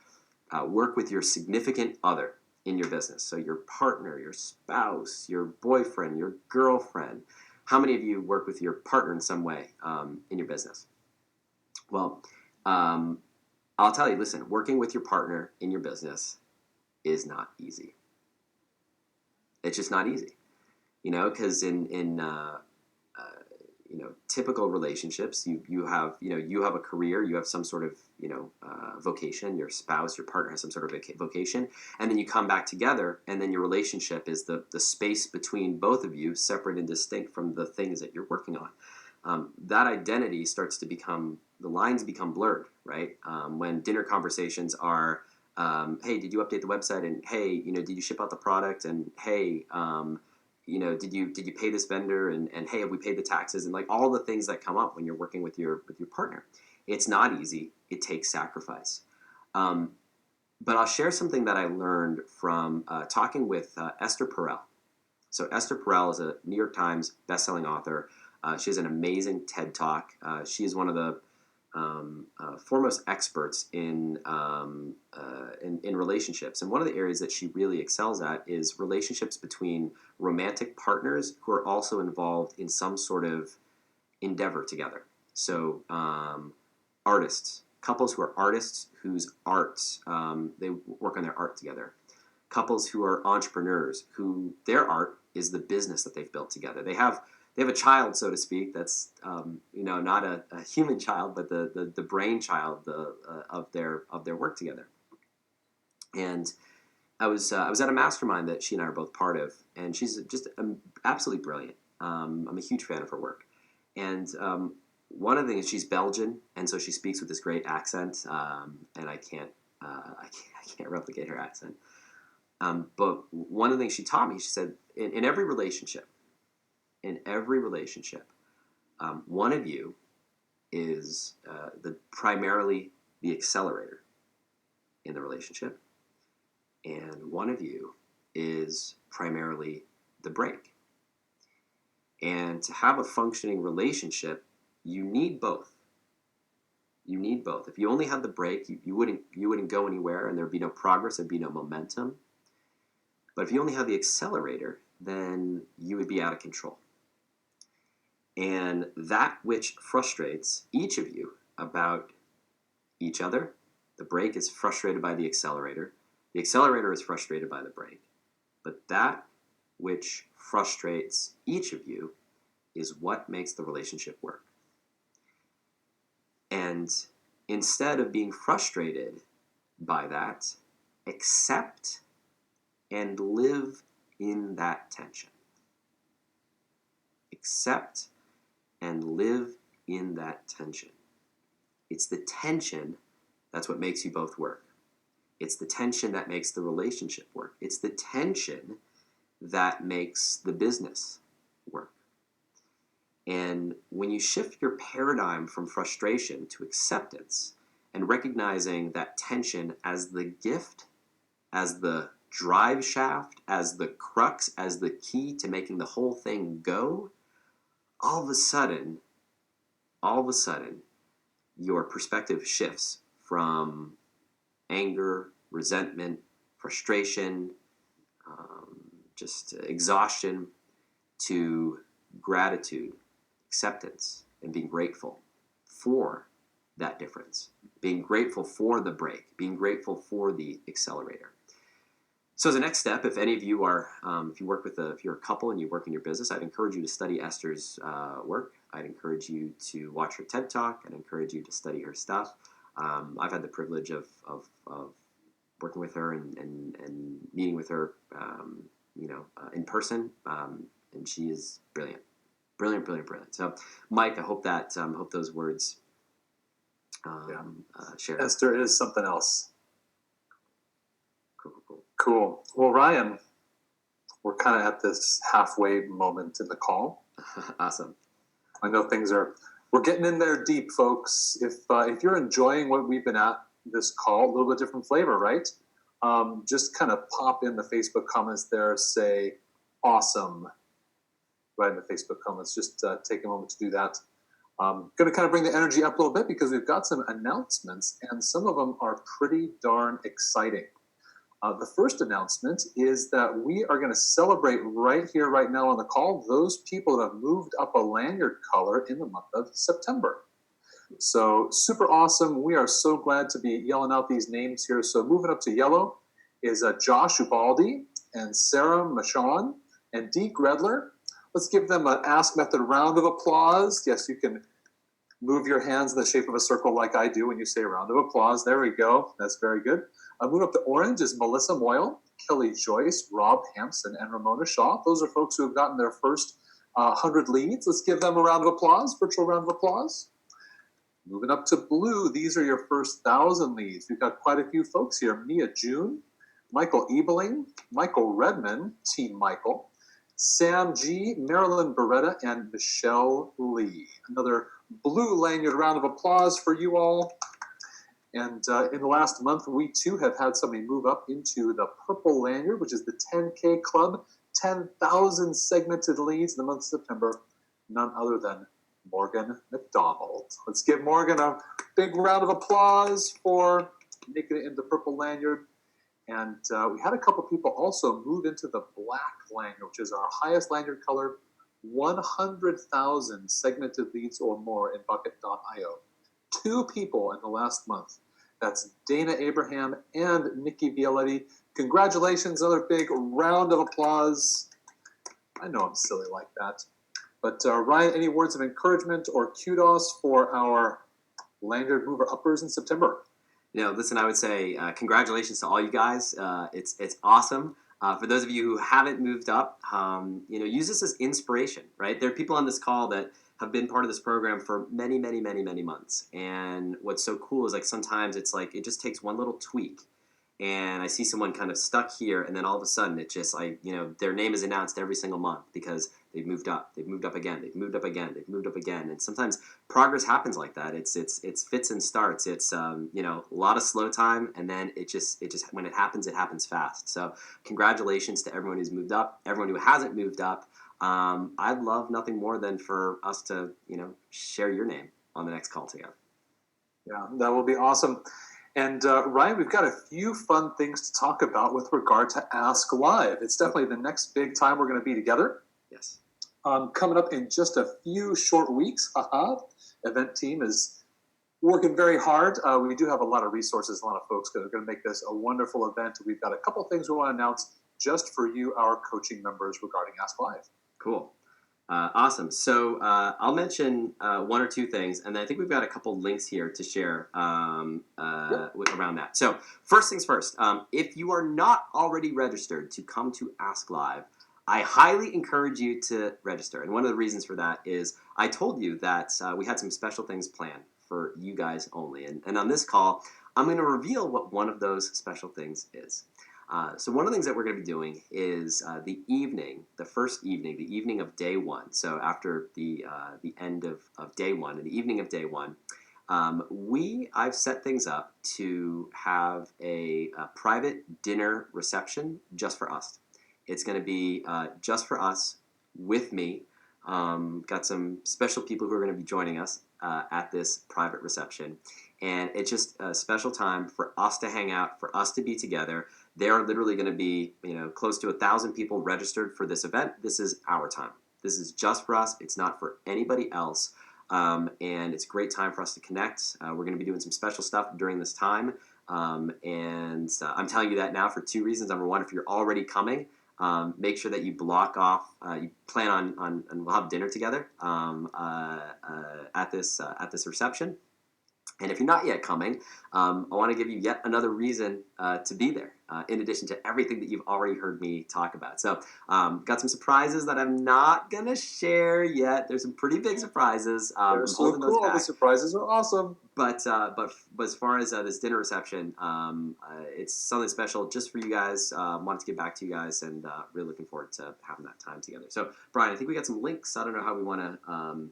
work with your significant other in your business? So your partner, your spouse, your boyfriend, your girlfriend. How many of you work with your partner in some way in your business? Well, I'll tell you, listen, working with your partner in your business is not easy. It's just not easy, because in typical relationships, you have a career, you have some sort of vocation. Your spouse, your partner has some sort of vocation, and then you come back together, and then your relationship is the space between both of you, separate and distinct from the things that you're working on. That identity starts to become, the lines become blurred, right? When dinner conversations are, hey, did you update the website? And hey, did you ship out the product? And hey, did you pay this vendor? And hey, have we paid the taxes? And like all the things that come up when you're working with your partner. It's not easy. It takes sacrifice. But I'll share something that I learned from talking with Esther Perel. So Esther Perel is a New York Times bestselling author. She has an amazing TED Talk. She is one of the foremost experts in relationships, and one of the areas that she really excels at is relationships between romantic partners who are also involved in some sort of endeavor together. So artists, couples who are artists whose arts they work on their art together. Couples who are entrepreneurs who their art is the business that they've built together. They have a child, so to speak, that's not a human child, but the brainchild of their work together. And I was at a mastermind that she and I are both part of, and she's just absolutely brilliant. I'm a huge fan of her work, and one of the things, she's Belgian, and so she speaks with this great accent, and I can't replicate her accent. But one of the things she taught me, she said, in every relationship, one of you is primarily the accelerator in the relationship, and one of you is primarily the brake. And to have a functioning relationship, you need both. You need both. If you only had the brake, you wouldn't go anywhere, and there'd be no progress, there'd be no momentum. But if you only had the accelerator, then you would be out of control. And that which frustrates each of you about each other, the brake is frustrated by the accelerator is frustrated by the brake. But that which frustrates each of you is what makes the relationship work. And instead of being frustrated by that, accept and live in that tension. Accept and live in that tension. It's the tension that's what makes you both work. It's the tension that makes the relationship work. It's the tension that makes the business work. And when you shift your paradigm from frustration to acceptance and recognizing that tension as the gift, as the drive shaft, as the crux, as the key to making the whole thing go, all of a sudden, your perspective shifts from anger, resentment, frustration, just exhaustion, to gratitude, acceptance, and being grateful for that difference. Being grateful for the brake, being grateful for the accelerator. So as a next step, if any of you are, if you're a couple and you work in your business, I'd encourage you to study Esther's work. I'd encourage you to watch her TED Talk. I'd encourage you to study her stuff. I've had the privilege of working with her and meeting with her, in person, and she is brilliant. So, Mike, I hope that hope those words share. Esther is something else. Cool. Well, Ryan, we're kind of at this halfway moment in the call. Awesome. I know we're getting in there deep, folks. If you're enjoying what we've been at this call, a little bit different flavor, right? just kind of pop in the Facebook comments there, say awesome right in the Facebook comments. Just take a moment to do that. Going to kind of bring the energy up a little bit because we've got some announcements, and some of them are pretty darn exciting. The first announcement is that we are going to celebrate right here, right now on the call, those people that have moved up a lanyard color in the month of September. So super awesome. We are so glad to be yelling out these names here. So moving up to yellow is Josh Ubaldi and Sarah Machon and Dee Gredler. Let's give them an Ask Method round of applause. Yes, you can move your hands in the shape of a circle like I do when you say a round of applause. There we go. That's very good. Moving up to orange is Melissa Moyle, Kelly Joyce, Rob Hampson, and Ramona Shaw. Those are folks who have gotten their first 100 leads. Let's give them a round of applause, virtual round of applause. Moving up to blue, these are your first 1,000 leads. We've got quite a few folks here. Mia June, Michael Ebeling, Michael Redman, Team Michael, Sam G, Marilyn Beretta, and Michelle Lee. Another blue lanyard round of applause for you all. And in the last month, we too have had somebody move up into the purple lanyard, which is the 10K Club, 10,000 segmented leads in the month of September. None other than Morgan McDonald. Let's give Morgan a big round of applause for making it into purple lanyard. And we had a couple people also move into the black lanyard, which is our highest lanyard color, 100,000 segmented leads or more in Bucket.io. 2 people in the last month. That's Dana Abraham and Nikki Violetti. Congratulations, another big round of applause. I know I'm silly like that. But Ryan, any words of encouragement or kudos for our lanyard mover uppers in September? Listen, I would say congratulations to all you guys. It's awesome. For those of you who haven't moved up, use this as inspiration, right? There are people on this call that have been part of this program for many, many, many, many months. And what's so cool is like sometimes it's like it just takes one little tweak. And I see someone kind of stuck here, and then all of a sudden it just their name is announced every single month because they've moved up again, they've moved up again, they've moved up again. And sometimes progress happens like that. It's fits and starts. It's a lot of slow time, and then it just when it happens fast. So congratulations to everyone who's moved up, everyone who hasn't moved up. I'd love nothing more than for us to share your name on the next call together. Yeah, that will be awesome. And Ryan, we've got a few fun things to talk about with regard to Ask Live. It's definitely the next big time we're going to be together. Yes. Coming up in just a few short weeks. Event team is working very hard. We do have a lot of resources, a lot of folks that are going to make this a wonderful event. We've got a couple things we want to announce just for you, our coaching members, regarding Ask Live. Cool. Awesome. So I'll mention 1 or 2 things, and I think we've got a couple links here to share around that. So first things first, if you are not already registered to come to Ask Live, I highly encourage you to register. And one of the reasons for that is I told you that we had some special things planned for you guys only. And on this call, I'm going to reveal what one of those special things is. So one of the things that we're going to be doing is the evening of day 1. So after the end of day 1, and the evening of day 1, I've set things up to have a private dinner reception just for us. It's going to be just for us with me. Got some special people who are going to be joining us at this private reception. And it's just a special time for us to hang out, for us to be together. There are literally going to be, close to 1,000 people registered for this event. This is our time. This is just for us. It's not for anybody else. And it's a great time for us to connect. We're going to be doing some special stuff during this time. And I'm telling you that now for 2 reasons. Number one, if you're already coming, make sure that you block off, you plan on and we'll have dinner together at this reception. And if you're not yet coming, I want to give you yet another reason to be there, in addition to everything that you've already heard me talk about. So got some surprises that I'm not going to share yet. There's some pretty big surprises. They're so cool. The surprises are awesome. But as far as this dinner reception, it's something special just for you guys. Wanted to get back to you guys, and really looking forward to having that time together. So, Brian, I think we got some links. I don't know how we want to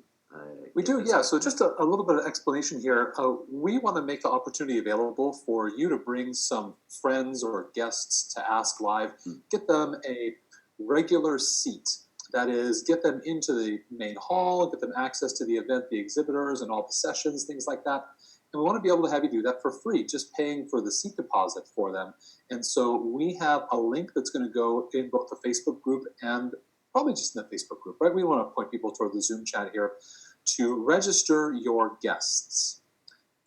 We do, yeah. So just a little bit of explanation here. We want to make the opportunity available for you to bring some friends or guests to Ask Live, get them a regular seat. That is, get them into the main hall, get them access to the event, the exhibitors, and all the sessions, things like that. And we want to be able to have you do that for free, just paying for the seat deposit for them. And so we have a link that's going to go in both the Facebook group and probably just in the Facebook group, right? We want to point people toward the Zoom chat here to register your guests.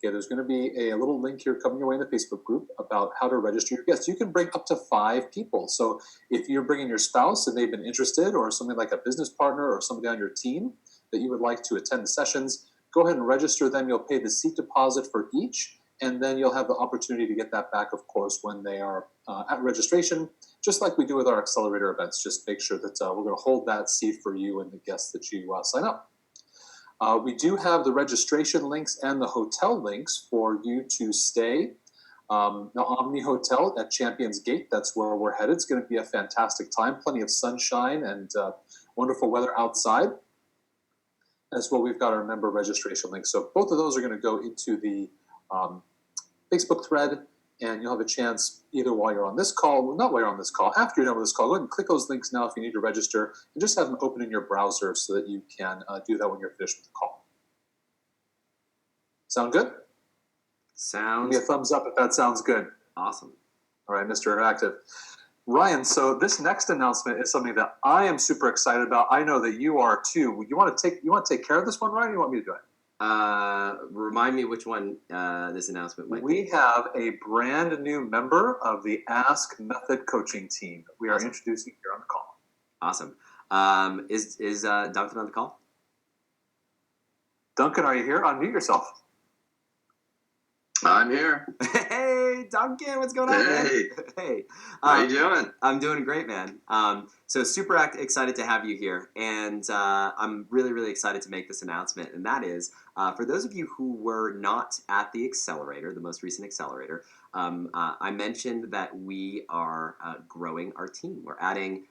Okay, there's going to be a little link here coming your way in the Facebook group about how to register your guests. You can bring up to 5 people. So if you're bringing your spouse and they've been interested, or something like a business partner or somebody on your team that you would like to attend the sessions, go ahead and register them. You'll pay the seat deposit for each, and then you'll have the opportunity to get that back, of course, when they are at registration, just like we do with our accelerator events. Just make sure that we're going to hold that seat for you and the guests that you sign up. We do have the registration links and the hotel links for you to stay. Now, Omni Hotel at Champions Gate, that's where we're headed. It's going to be a fantastic time, plenty of sunshine and wonderful weather outside. As well, we've got our member registration link. So both of those are going to go into the Facebook thread, and you'll have a chance either while you're on this call, not while you're on this call, after you're done with this call, go ahead and click those links now if you need to register, and just have them open in your browser so that you can do that when you're finished with the call. Sound good? Sounds. Give me a thumbs up if that sounds good. Awesome. All right, Mr. Interactive. Ryan, so this next announcement is something that I am super excited about. I know that you are too. You want to take care of this one, Ryan, or you want me to do it? Remind me which one this announcement might be. We have a brand new member of the Ask Method coaching team that we are introducing here on the call. Awesome. Is Duncan on the call? Duncan, are you here? Unmute yourself. I'm here. Hey, Duncan, what's going on, man? Hey. How you doing? I'm doing great, man. So super excited to have you here, and I'm really, really excited to make this announcement, and that is, for those of you who were not at the Accelerator, the most recent Accelerator, I mentioned that we are growing our team. We're adding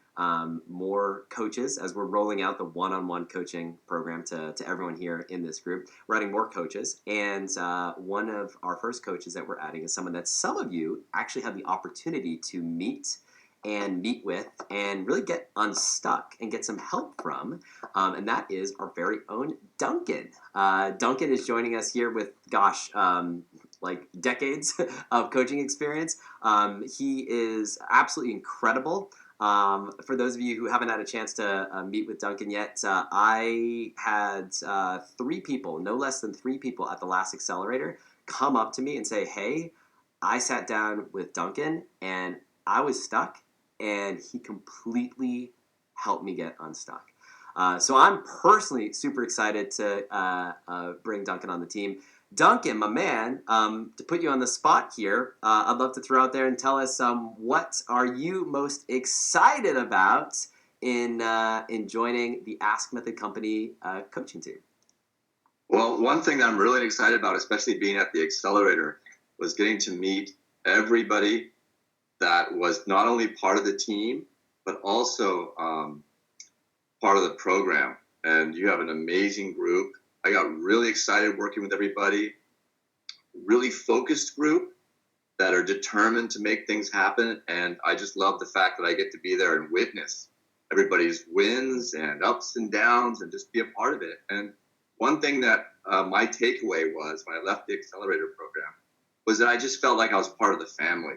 more coaches as we're rolling out the one-on-one coaching program to everyone here in this group. We're adding more coaches, and one of our first coaches that we're adding is someone that some of you actually had the opportunity to meet with and really get unstuck and get some help from, and that is our very own Duncan. Duncan is joining us here with, like decades of coaching experience. He is absolutely incredible. For those of you who haven't had a chance to meet with Duncan yet, I had 3 people, no less than 3 people at the last Accelerator come up to me and say, hey, I sat down with Duncan and I was stuck and he completely helped me get unstuck. So I'm personally super excited to bring Duncan on the team. Duncan, my man, to put you on the spot here, I'd love to throw out there and tell us what are you most excited about in joining the Ask Method Company coaching team? Well, one thing that I'm really excited about, especially being at the Accelerator, was getting to meet everybody that was not only part of the team, but also part of the program. And you have an amazing group. I got really excited working with everybody. Really focused group that are determined to make things happen. And I just love the fact that I get to be there and witness everybody's wins and ups and downs and just be a part of it. And one thing that my takeaway was when I left the Accelerator program was that I just felt like I was part of the family.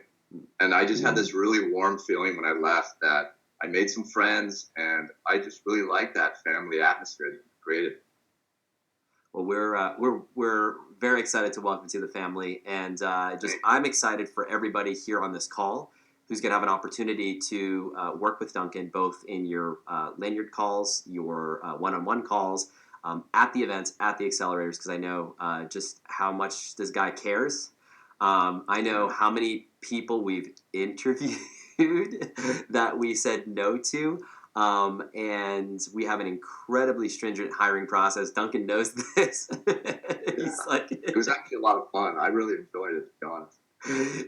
And I just had this really warm feeling when I left that I made some friends and I just really liked that family atmosphere that you created. Well, we're very excited to welcome you to the family, and I'm excited for everybody here on this call who's going to have an opportunity to work with Duncan both in your lanyard calls, your one-on-one calls, at the events, at the accelerators, because I know just how much this guy cares. I know how many people we've interviewed that we said no to. And we have an incredibly stringent hiring process. Duncan knows this. He's like, it was actually a lot of fun. I really enjoyed it, to be honest.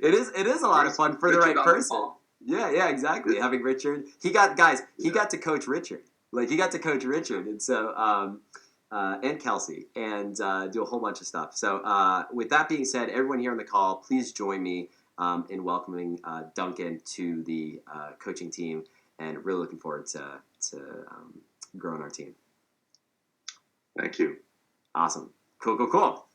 It is a lot of fun for the right person. Yeah, exactly. Having Richard, he got to coach Richard. Like he got to coach Richard, and so and Kelsey, and do a whole bunch of stuff. So with that being said, everyone here on the call, please join me in welcoming Duncan to the coaching team, and really looking forward to growing our team. Thank you. Awesome. Cool.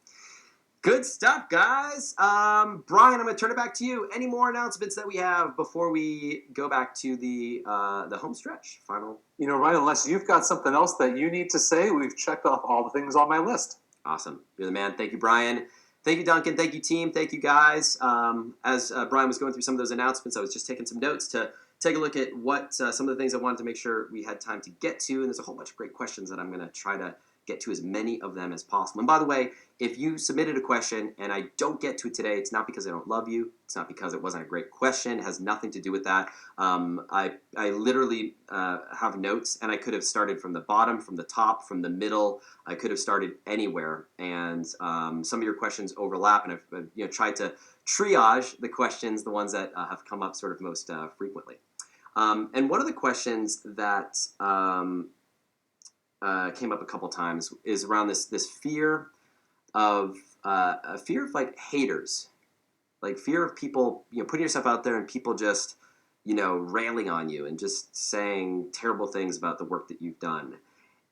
Good stuff, guys. Brian, I'm going to turn it back to you. Any more announcements that we have before we go back to the home stretch? Final. Ryan, unless you've got something else that you need to say, we've checked off all the things on my list. Awesome. You're the man. Thank you, Brian. Thank you, Duncan. Thank you, team. Thank you, guys. As Brian was going through some of those announcements, I was just taking some notes to take a look at what some of the things I wanted to make sure we had time to get to. And there's a whole bunch of great questions that I'm going to try to get to as many of them as possible. And by the way, if you submitted a question and I don't get to it today, it's not because I don't love you. It's not because it wasn't a great question. It has nothing to do with that. I literally have notes, and I could have started from the bottom, from the top, from the middle. I could have started anywhere. And some of your questions overlap, and I've tried to triage the questions, the ones that have come up sort of most frequently. And one of the questions that came up a couple times is around this fear of like haters, like fear of people, putting yourself out there and people just, railing on you and just saying terrible things about the work that you've done.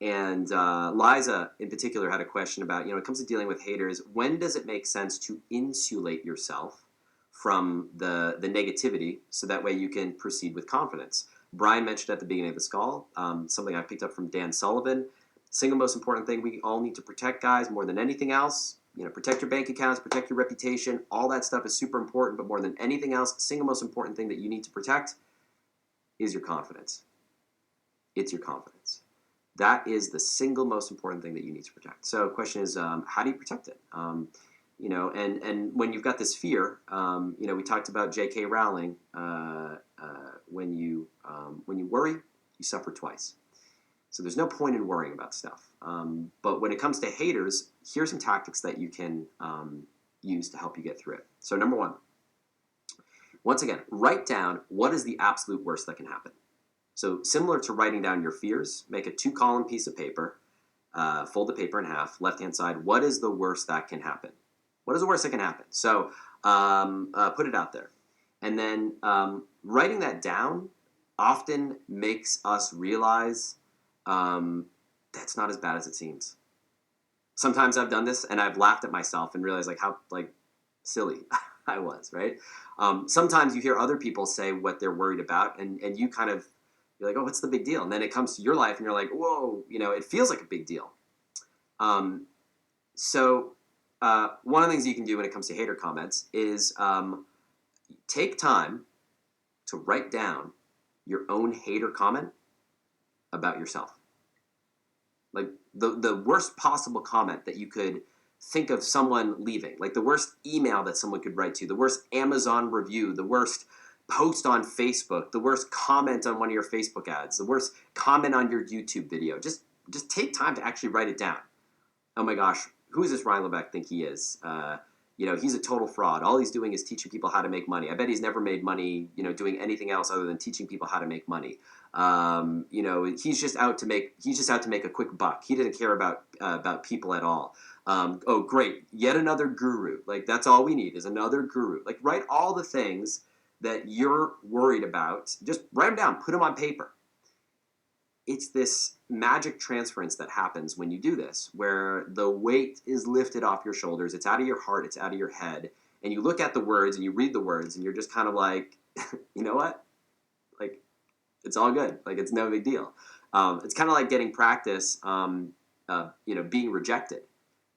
And Liza in particular had a question about, when it comes to dealing with haters, when does it make sense to insulate yourself from the negativity so that way you can proceed with confidence? Brian mentioned at the beginning of this call, something I picked up from Dan Sullivan. Single most important thing we all need to protect, guys, more than anything else. Protect your bank accounts, protect your reputation. All that stuff is super important, but more than anything else, the single most important thing that you need to protect is your confidence. It's your confidence. That is the single most important thing that you need to protect. So the question is, how do you protect it? And when you've got this fear, we talked about J.K. Rowling. When you worry, you suffer twice. So there's no point in worrying about stuff. But when it comes to haters, here's some tactics that you can use to help you get through it. So number one, once again, write down what is the absolute worst that can happen. So similar to writing down your fears, make a 2-column piece of paper, fold the paper in half, left-hand side, what is the worst that can happen? What is the worst that can happen? So put it out there. And then writing that down often makes us realize that's not as bad as it seems. Sometimes I've done this and I've laughed at myself and realized how silly I was, right? Sometimes you hear other people say what they're worried about and you kind of, you're like, oh, what's the big deal? And then it comes to your life and you're like, whoa, it feels like a big deal. So one of the things you can do when it comes to hater comments is take time to write down your own hater comment about yourself. Like the worst possible comment that you could think of someone leaving, like the worst email that someone could write to you, the worst Amazon review, the worst post on Facebook, the worst comment on one of your Facebook ads, the worst comment on your YouTube video. Just take time to actually write it down. Oh my gosh, who does this Ryan Lebeck think he is? He's a total fraud. All he's doing is teaching people how to make money. I bet he's never made money, doing anything else other than teaching people how to make money. He's just out to make a quick buck. He didn't care about people at all. Oh, great, yet another guru. Like that's all we need is another guru. Like write all the things that you're worried about. Just write them down. Put them on paper. It's this magic transference that happens when you do this, where the weight is lifted off your shoulders. It's out of your heart. It's out of your head. And you look at the words and you read the words and you're just kind of like, you know what? Like, it's all good. Like, it's no big deal. It's kind of like getting practice, being rejected.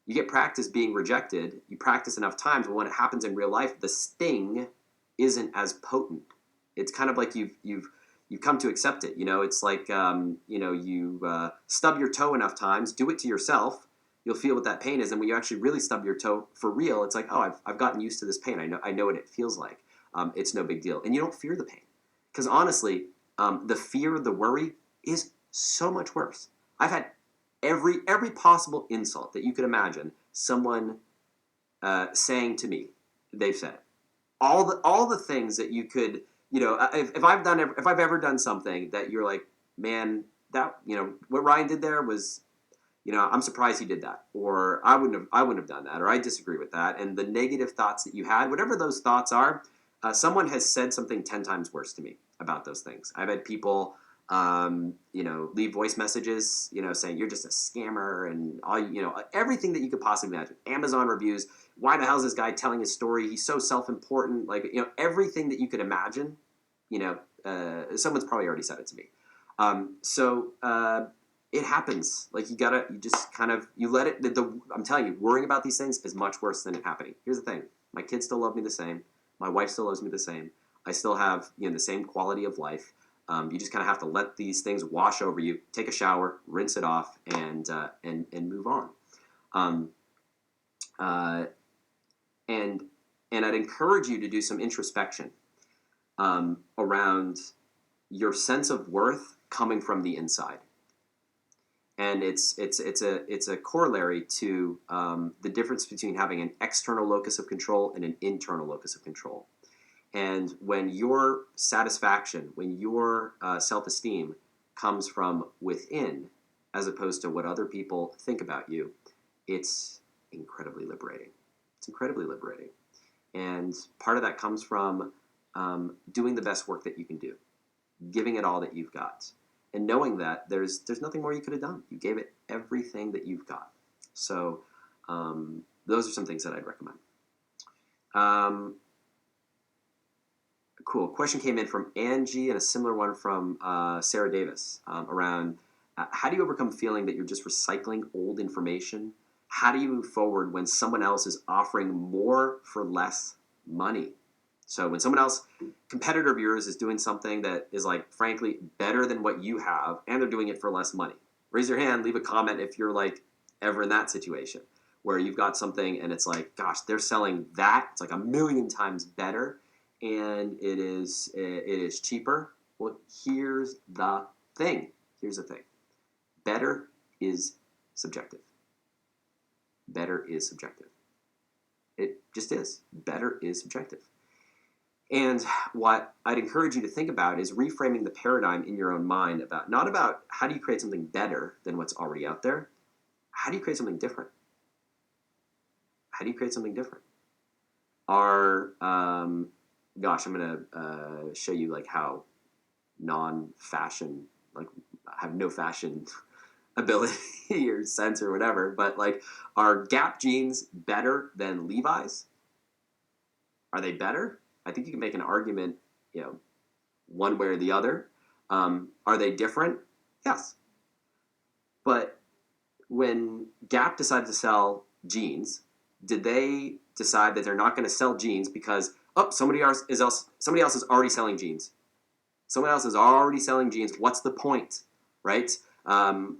You get practice being rejected. You practice enough times, but when it happens in real life, the sting isn't as potent. It's kind of like you've come to accept it. It's like, you stub your toe enough times, do it to yourself, you'll feel what that pain is. And when you actually really stub your toe for real, it's like, oh, I've gotten used to this pain. I know what it feels like. It's no big deal. And you don't fear the pain. Because honestly, the fear, the worry is so much worse. I've had every possible insult that you could imagine someone saying to me, they've said it. All the things that you could, if I've ever done something that you're like, man, that, what Ryan did there was, I'm surprised he did that, or I wouldn't have done that, or I disagree with that. And the negative thoughts that you had, whatever those thoughts are, someone has said something 10 times worse to me about those things. I've had people, leave voice messages, saying you're just a scammer and all, everything that you could possibly imagine. Amazon reviews. Why the hell is this guy telling his story? He's so self-important. Like, everything that you could imagine, someone's probably already said it to me. It happens. Like, you just kind of, you let it, I'm telling you, worrying about these things is much worse than it happening. Here's the thing. My kids still love me the same. My wife still loves me the same. I still have, the same quality of life. You just kind of have to let these things wash over you, take a shower, rinse it off, and move on. And I'd encourage you to do some introspection around your sense of worth coming from the inside. And it's a corollary to the difference between having an external locus of control and an internal locus of control. And when your satisfaction, when your self-esteem comes from within, as opposed to what other people think about you, it's incredibly liberating. It's incredibly liberating. And part of that comes from doing the best work that you can do, giving it all that you've got, and knowing that there's nothing more you could have done. You gave it everything that you've got. So those are some things that I'd recommend. Cool. Question came in from Angie and a similar one from Sarah Davis around how do you overcome feeling that you're just recycling old information? How do you move forward when someone else is offering more for less money? So when someone else, competitor of yours, is doing something that is, like, frankly, better than what you have, and they're doing it for less money. Raise your hand, leave a comment if you're, like, ever in that situation where you've got something and it's like, gosh, they're selling that. It's like 1,000,000 times better, and it is cheaper. Well, here's the thing. Better is subjective. Better is subjective. It just is. Better is subjective. And what I'd encourage you to think about is reframing the paradigm in your own mind about, not about how do you create something better than what's already out there. How do you create something different? How do you create something different? I'm going to show you, like, how non-fashion, like, I have no fashion ability or sense or whatever, but, like, are Gap jeans better than Levi's? Are they better? I think you can make an argument, one way or the other. Are they different? Yes. But when Gap decided to sell jeans, did they decide that they're not going to sell jeans because somebody else is already selling jeans? Someone else is already selling jeans. What's the point, right?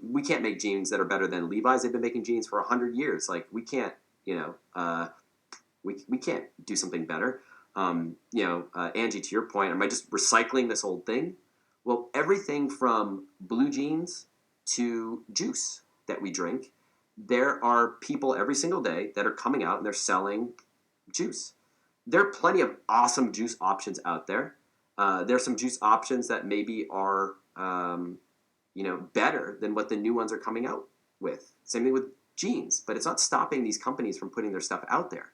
We can't make jeans that are better than Levi's. They've been making jeans for 100 years. Like, we can't, we can't do something better. Angie, to your point, am I just recycling this old thing? Well, everything from blue jeans to juice that we drink, there are people every single day that are coming out and they're selling juice. There are plenty of awesome juice options out there. There are some juice options that maybe are, better than what the new ones are coming out with. Same thing with jeans, but it's not stopping these companies from putting their stuff out there.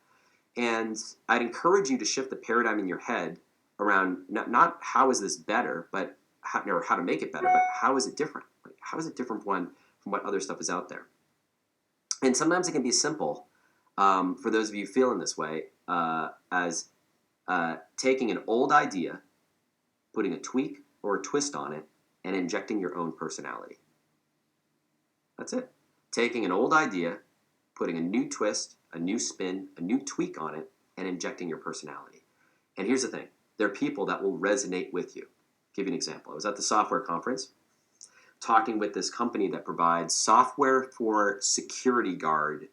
And I'd encourage you to shift the paradigm in your head around not how is this better, but how to make it better, but how is it different? Like, how is it different from what other stuff is out there? And sometimes it can be simple, for those of you feeling this way, as taking an old idea, putting a tweak or a twist on it, and injecting your own personality. That's it. Taking an old idea, putting a new twist, a new spin, a new tweak on it, and injecting your personality. And here's the thing. There are people that will resonate with you. I'll give you an example. I was at the software conference talking with this company that provides software for security guard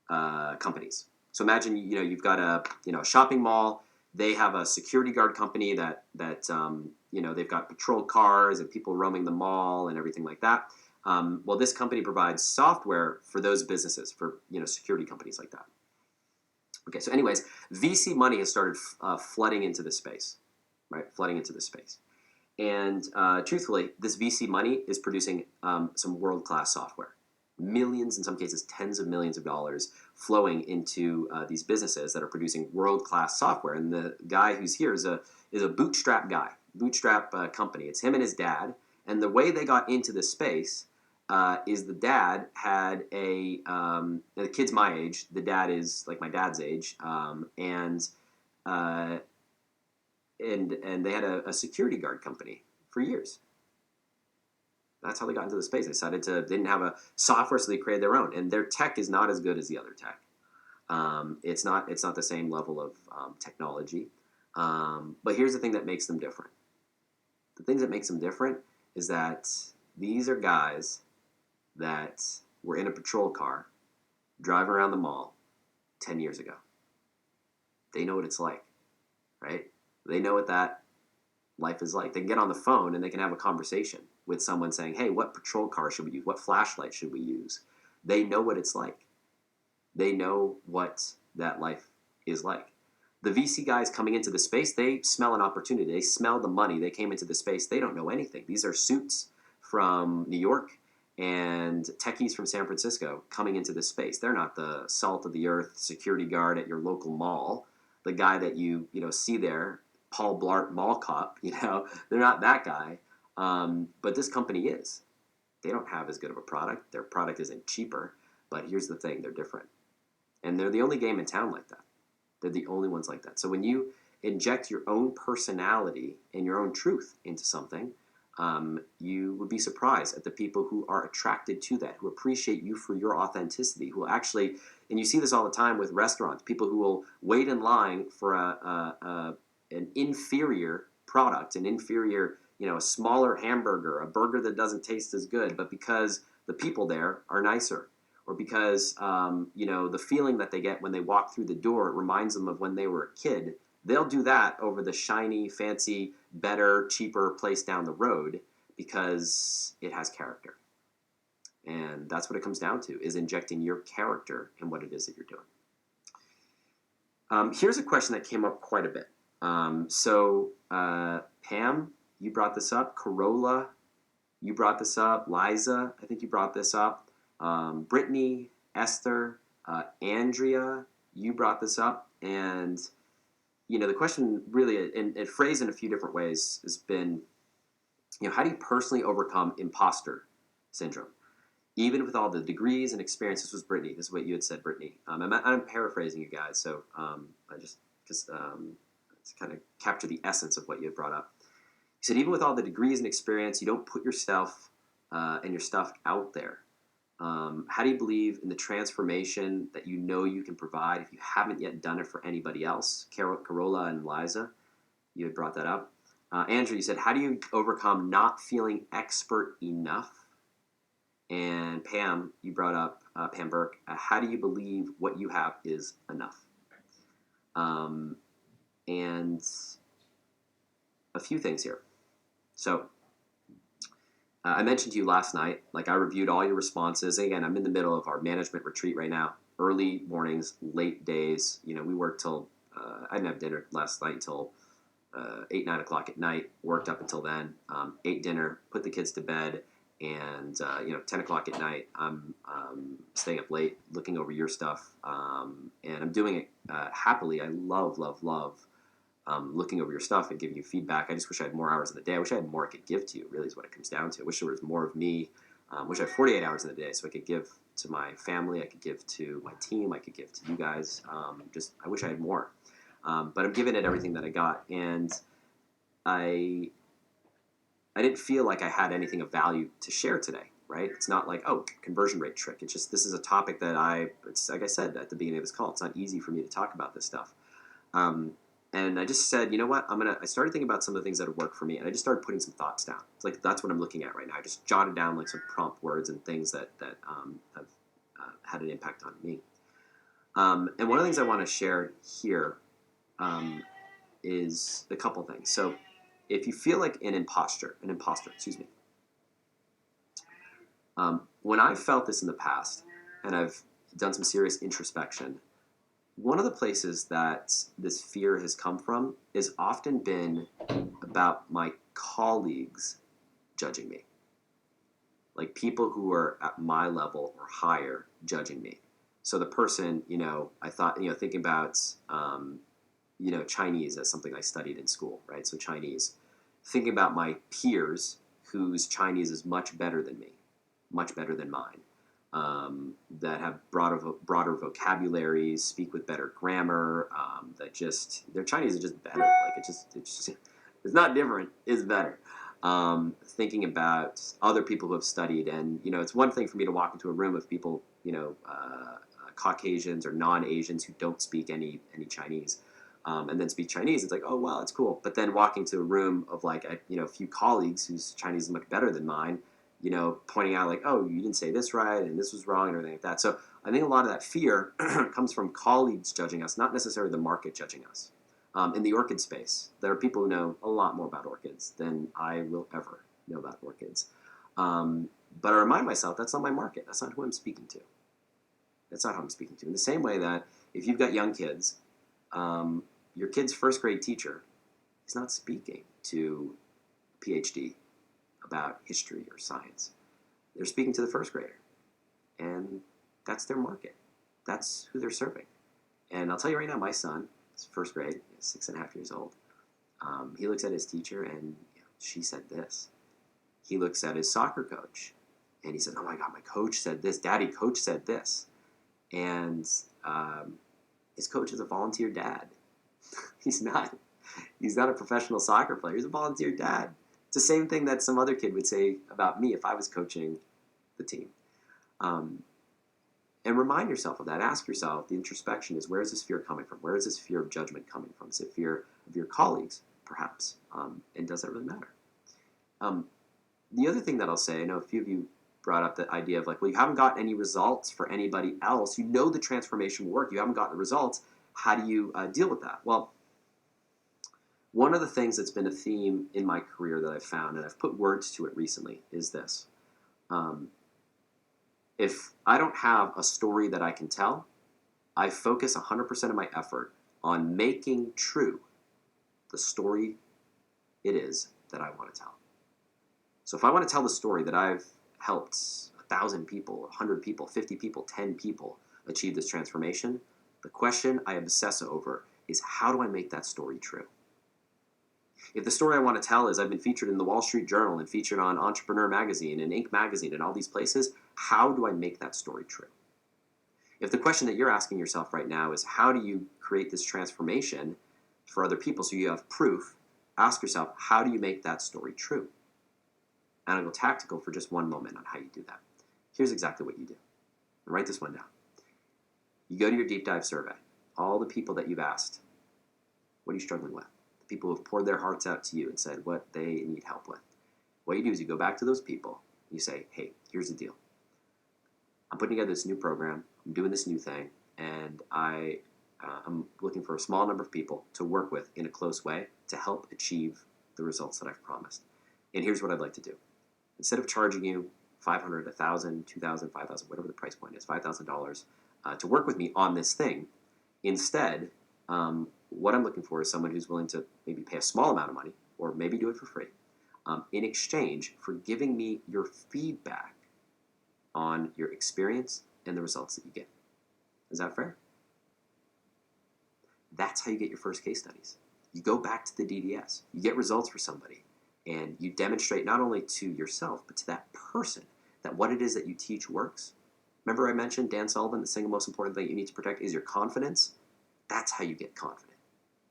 companies. So imagine, you've got a shopping mall. They have a security guard company that they've got patrol cars and people roaming the mall and everything like that. Well, this company provides software for those businesses, for security companies like that. Okay, so anyways, VC money has started flooding into this space, right? Flooding into this space. And truthfully, this VC money is producing some world-class software. millions, in some cases tens of millions of dollars flowing into these businesses that are producing world-class software. And the guy who's here is a bootstrap guy, bootstrap company. It's him and his dad. And the way they got into this space is the dad had the kid's my age. The dad is like my dad's age, and they had a security guard company for years. That's how they got into the space. They didn't have a software, so they created their own. And their tech is not as good as the other tech. It's not the same level of technology. But here's the thing that makes them different. The things that makes them different is that these are guys that were in a patrol car driving around the mall 10 years ago. They know what it's like, right? They know what that life is like. They can get on the phone and they can have a conversation with someone saying, hey, what patrol car should we use? What flashlight should we use? They know what it's like. They know what that life is like. The VC guys coming into the space, they smell an opportunity. They smell the money. They came into the space. They don't know anything. These are suits from New York and techies from San Francisco coming into this space. They're not the salt of the earth security guard at your local mall, the guy that you see there, Paul Blart Mall Cop. They're not that guy. But this company is. They don't have as good of a product. Their product isn't cheaper. But here's the thing, they're different. And they're the only game in town like that. They're the only ones like that. So when you inject your own personality and your own truth into something, you would be surprised at the people who are attracted to that, who appreciate you for your authenticity, who actually, and you see this all the time with restaurants, people who will wait in line for an inferior product, an inferior, a smaller hamburger, a burger that doesn't taste as good, but because the people there are nicer, or because the feeling that they get when they walk through the door reminds them of when they were a kid, they'll do that over the shiny, fancy, better, cheaper place down the road because it has character. And that's what it comes down to, is injecting your character in what it is that you're doing. Here's a question that came up quite a bit. Pam, you brought this up. Corolla, you brought this up. Liza, I think you brought this up. Brittany, Esther, Andrea, you brought this up. And, the question really, and phrased in a few different ways, has been, how do you personally overcome imposter syndrome? Even with all the degrees and experience, this was Brittany. This is what you had said, Brittany. I'm paraphrasing you guys, so I just to kind of capture the essence of what you had brought up. You said, even with all the degrees and experience, you don't put yourself and your stuff out there. How do you believe in the transformation that you can provide if you haven't yet done it for anybody else? Carola and Liza, you had brought that up. Andrew, you said, how do you overcome not feeling expert enough? And Pam, you brought up, Pam Burke, how do you believe what you have is enough? And a few things here. So I mentioned to you last night, I reviewed all your responses. Again, I'm in the middle of our management retreat right now. Early mornings, late days. We worked till, I didn't have dinner last night until 8, 9 o'clock at night. Worked up until then. Ate dinner, put the kids to bed. And 10 o'clock at night, I'm staying up late, looking over your stuff, and I'm doing it happily. I love looking over your stuff and giving you feedback. I just wish I had more hours in the day. I wish I had more I could give to you, really is what it comes down to. I wish there was more of me. I wish I had 48 hours in the day so I could give to my family, I could give to my team, I could give to you guys. I wish I had more. But I'm giving it everything that I got. And I didn't feel like I had anything of value to share today, right? It's not like, conversion rate trick. It's just, this is a topic that it's like I said at the beginning of this call, it's not easy for me to talk about this stuff. And I just said, you know what, I started thinking about some of the things that would work for me, and I just started putting some thoughts down. It's like, that's what I'm looking at right now. I just jotted down some prompt words and things that have had an impact on me. And one of the things I want to share here is a couple things. So if you feel like an imposter, when I've felt this in the past, and I've done some serious introspection, one of the places that this fear has come from is often been about my colleagues judging me. like people who are at my level or higher judging me. So the person, I thought, thinking about, Chinese as something I studied in school, right? So Chinese, thinking about my peers whose Chinese is much better than me, much better than mine, that have broader vocabularies, speak with better grammar, their Chinese is just better. Like it's not different, it's better. Thinking about other people who have studied, and it's one thing for me to walk into a room of people, Caucasians or non-Asians who don't speak any Chinese, and then speak Chinese. It's like, oh wow, that's cool. But then walking to a room of like a few colleagues whose Chinese is much better than mine, pointing out like, oh, you didn't say this right and this was wrong and everything like that. So I think a lot of that fear comes from colleagues judging us, not necessarily the market judging us. In the orchid space, there are people who know a lot more about orchids than I will ever know about orchids. But I remind myself that's not my market. That's not who I'm speaking to. That's not who I'm speaking to. In the same way that if you've got young kids, your kid's first grade teacher is not speaking to a PhD about history or science. They're speaking to the first grader. And that's their market. That's who they're serving. And I'll tell you right now, my son, is first grade, 6.5 years old. He looks at his teacher and she said this. He looks at his soccer coach and he says, oh my God, my coach said this. Daddy, coach said this. And his coach is a volunteer dad. He's not a professional soccer player. He's a volunteer dad. It's the same thing that some other kid would say about me if I was coaching the team. And remind yourself of that. Ask yourself, the introspection is, where is this fear coming from? Where is this fear of judgment coming from? Is it fear of your colleagues, perhaps? And does that really matter? The other thing that I'll say, I know a few of you brought up the idea of like, well, you haven't got any results for anybody else. You know the transformation will work. You haven't got the results. How do you deal with that? Well, one of the things that's been a theme in my career that I've found, and I've put words to it recently, is this. If I don't have a story that I can tell, I focus 100% of my effort on making true the story it is that I want to tell. So if I want to tell the story that I've helped 1,000 people, 100 people, 50 people, 10 people achieve this transformation, the question I obsess over is, how do I make that story true? If the story I want to tell is I've been featured in the Wall Street Journal and featured on Entrepreneur Magazine and Inc. Magazine and all these places, how do I make that story true? If the question that you're asking yourself right now is, how do you create this transformation for other people so you have proof, ask yourself, how do you make that story true? And I'll go tactical for just one moment on how you do that. Here's exactly what you do. And write this one down. You go to your deep dive survey. All the people that you've asked, what are you struggling with? The people who have poured their hearts out to you and said what they need help with. What you do is you go back to those people and you say, hey, here's the deal. I'm putting together this new program. I'm doing this new thing. And I'm looking for a small number of people to work with in a close way to help achieve the results that I've promised. And here's what I'd like to do. Instead of charging you $500, $1,000, $2,000, $5,000, whatever the price point is, $5,000 to work with me on this thing, instead, what I'm looking for is someone who's willing to maybe pay a small amount of money or maybe do it for free in exchange for giving me your feedback on your experience and the results that you get. Is that fair? That's how you get your first case studies. You go back to the DDS. You get results for somebody. And you demonstrate not only to yourself, but to that person that what it is that you teach works. Remember I mentioned Dan Sullivan, the single most important thing you need to protect is your confidence? That's how you get confident.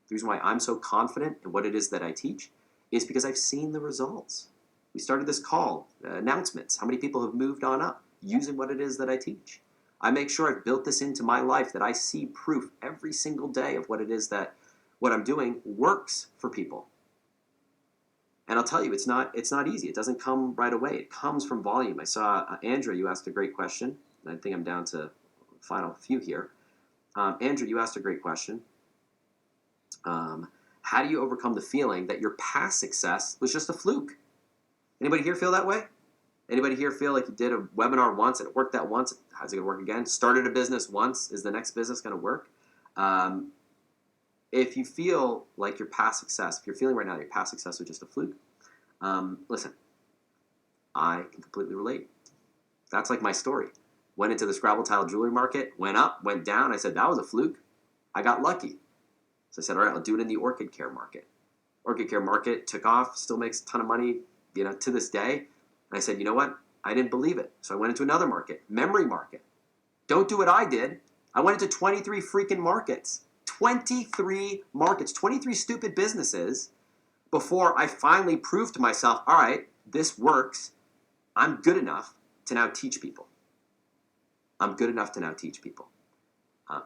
The reason why I'm so confident in what it is that I teach is because I've seen the results. We started this call, announcements. How many people have moved on up using what it is that I teach? I make sure I've built this into my life, that I see proof every single day of what it is that what I'm doing works for people. And I'll tell you, it's not easy. It doesn't come right away. It comes from volume. I saw, Andrew, you asked a great question. And I think I'm down to the final few here. Andrew, you asked a great question. How do you overcome the feeling that your past success was just a fluke? Anybody here feel that way? Anybody here feel like you did a webinar once and it worked that once? How's it going to work again? Started a business once. Is the next business going to work? If you feel like your past success, if you're feeling right now that your past success was just a fluke, listen, I can completely relate. That's like my story. Went into the Scrabble tile jewelry market, went up, went down. I said, that was a fluke. I got lucky. So I said, all right, I'll do it in the orchid care market. Orchid care market took off, still makes a ton of money, to this day. And I said, you know what? I didn't believe it. So I went into another market, memory market. Don't do what I did. I went into 23 freaking markets. 23 markets, 23 stupid businesses before I finally proved to myself, all right, this works. I'm good enough to now teach people. I'm good enough to now teach people.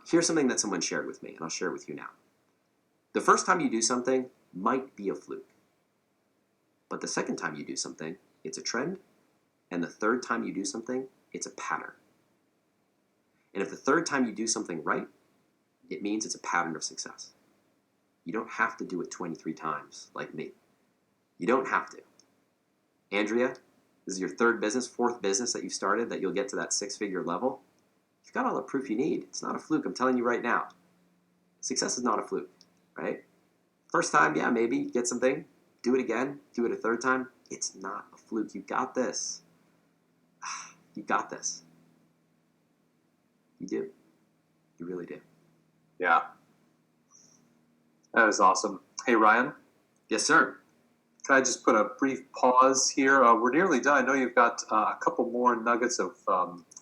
Here's something that someone shared with me, and I'll share it with you now. The first time you do something might be a fluke. But the second time you do something, it's a trend. And the third time you do something, it's a pattern. And if the third time you do something right, it means it's a pattern of success. You don't have to do it 23 times like me. You don't have to. Andrea, this is your third business, fourth business that you started that you'll get to that 6-figure level. You've got all the proof you need. It's not a fluke. I'm telling you right now. Success is not a fluke, right? First time, yeah, maybe get something. Do it again. Do it a third time. It's not a fluke. You got this. You got this. You do. You really do. Yeah. That is awesome. Hey, Ryan. Yes, sir. Can I just put a brief pause here? We're nearly done. I know you've got a couple more nuggets of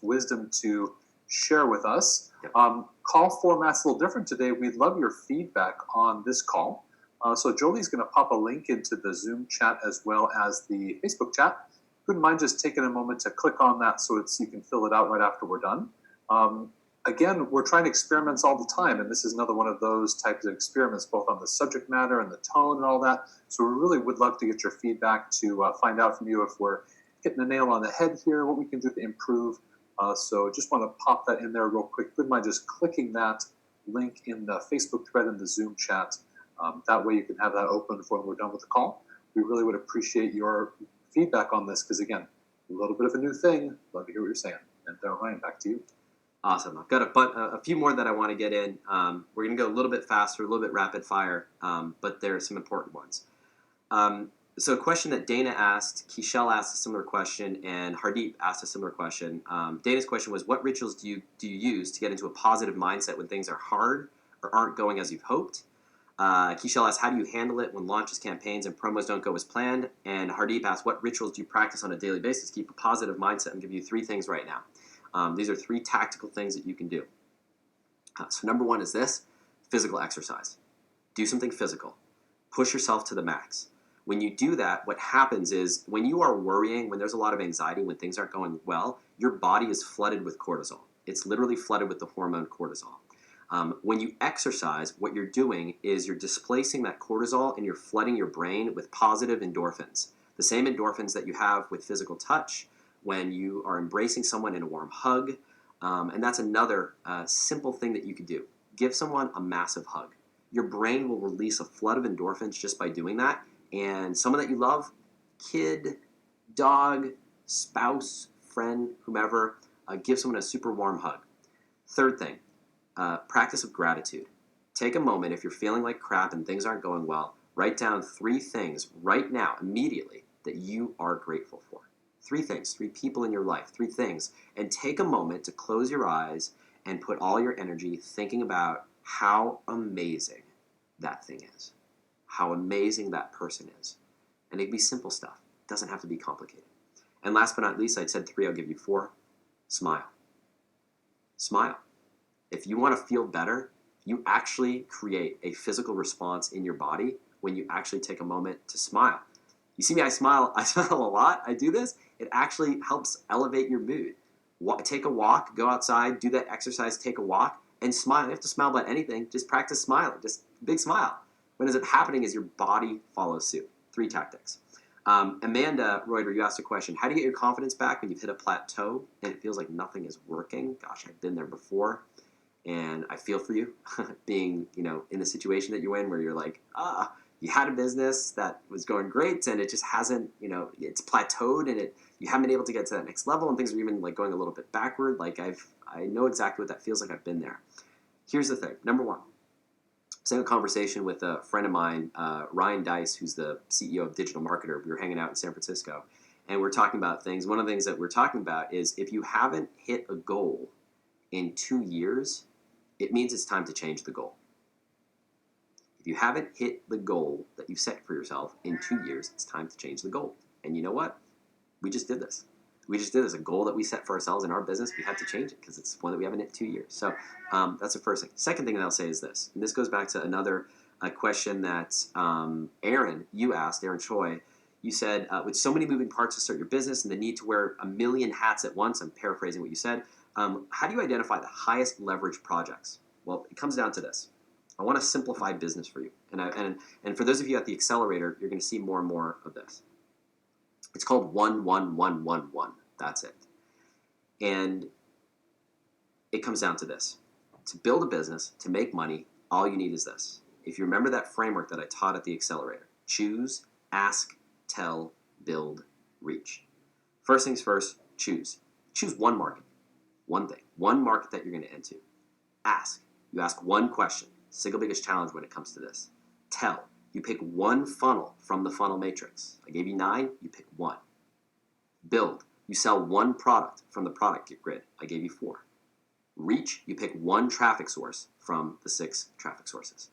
wisdom to share with us. Yep. Call format's a little different today. We'd love your feedback on this call. So Jolie's going to pop a link into the Zoom chat as well as the Facebook chat. Wouldn't mind just taking a moment to click on that so you can fill it out right after we're done. Again, we're trying experiments all the time, and this is another one of those types of experiments, both on the subject matter and the tone and all that. So we really would love to get your feedback to find out from you if we're hitting the nail on the head here, what we can do to improve. So just want to pop that in there real quick. Wouldn't mind just clicking that link in the Facebook thread and the Zoom chat. That way you can have that open for when we're done with the call. We really would appreciate your feedback on this because, again, a little bit of a new thing. Love to hear what you're saying. And Ryan, back to you. Awesome. I've got a few more that I want to get in. We're going to go a little bit faster, a little bit rapid fire, but there are some important ones. So a question that Dana asked, Kishel asked a similar question, and Hardeep asked a similar question. Dana's question was, what rituals do you use to get into a positive mindset when things are hard or aren't going as you've hoped? Kishel asked, how do you handle it when launches, campaigns, and promos don't go as planned? And Hardeep asked, what rituals do you practice on a daily basis to keep a positive mindset? I'm going to give you 3 things right now. These are 3 tactical things that you can do. So number 1 is this, physical exercise. Do something physical. Push yourself to the max. When you do that, what happens is when you are worrying, when there's a lot of anxiety, when things aren't going well, your body is flooded with cortisol. It's literally flooded with the hormone cortisol. When you exercise, what you're doing is you're displacing that cortisol and you're flooding your brain with positive endorphins. The same endorphins that you have with physical touch, when you are embracing someone in a warm hug. And that's another simple thing that you could do. Give someone a massive hug. Your brain will release a flood of endorphins just by doing that. And someone that you love, kid, dog, spouse, friend, whomever, give someone a super warm hug. Third thing, practice of gratitude. Take a moment, if you're feeling like crap and things aren't going well, write down 3 things right now, immediately, that you are grateful for. 3 things, 3 people in your life, 3 things, and take a moment to close your eyes and put all your energy thinking about how amazing that thing is, how amazing that person is. And it can be simple stuff. It doesn't have to be complicated. And last but not least, I said 3, I'll give you 4. Smile. Smile. If you want to feel better, you actually create a physical response in your body when you actually take a moment to smile. You see me, I smile a lot. I do this. It actually helps elevate your mood. Take a walk, go outside, do that exercise, take a walk, and smile. You don't have to smile about anything. Just practice smiling. Just a big smile. What ends up happening is your body follows suit. 3 tactics. Amanda Reuter, you asked a question. How do you get your confidence back when you've hit a plateau and it feels like nothing is working? Gosh, I've been there before. And I feel for you being, in the situation that you're in where you're like, you had a business that was going great and it just hasn't, it's plateaued and you haven't been able to get to that next level and things are even like going a little bit backward. Like I know exactly what that feels like. I've been there. Here's the thing. Number 1, I was having a conversation with a friend of mine, Ryan Dice, who's the CEO of Digital Marketer. We were hanging out in San Francisco and we're talking about things. One of the things that we're talking about is if you haven't hit a goal in 2 years, it means it's time to change the goal. If you haven't hit the goal that you set for yourself in 2 years, it's time to change the goal. And you know what? We just did this. A goal that we set for ourselves in our business. We had to change it because it's one that we haven't hit 2 years. So that's the first thing. Second thing that I'll say is this, and this goes back to another question that Aaron, you asked, Aaron Choi. You said, with so many moving parts to start your business and the need to wear a million hats at once, I'm paraphrasing what you said, how do you identify the highest leverage projects? Well, it comes down to this. I want to simplify business for you. And for those of you at the accelerator, you're going to see more and more of this. It's called 1-1-1-1-1. That's it. And it comes down to this. To build a business, to make money, all you need is this. If you remember that framework that I taught at the accelerator, choose, ask, tell, build, reach. First things first, choose. Choose one market, one thing, one market that you're going to enter. Ask. You ask one question. Single biggest challenge when it comes to this. Tell. You pick one funnel from the funnel matrix. I gave you 9, you pick 1. Build. You sell one product from the product grid. I gave you 4. Reach. You pick one traffic source from the 6 traffic sources.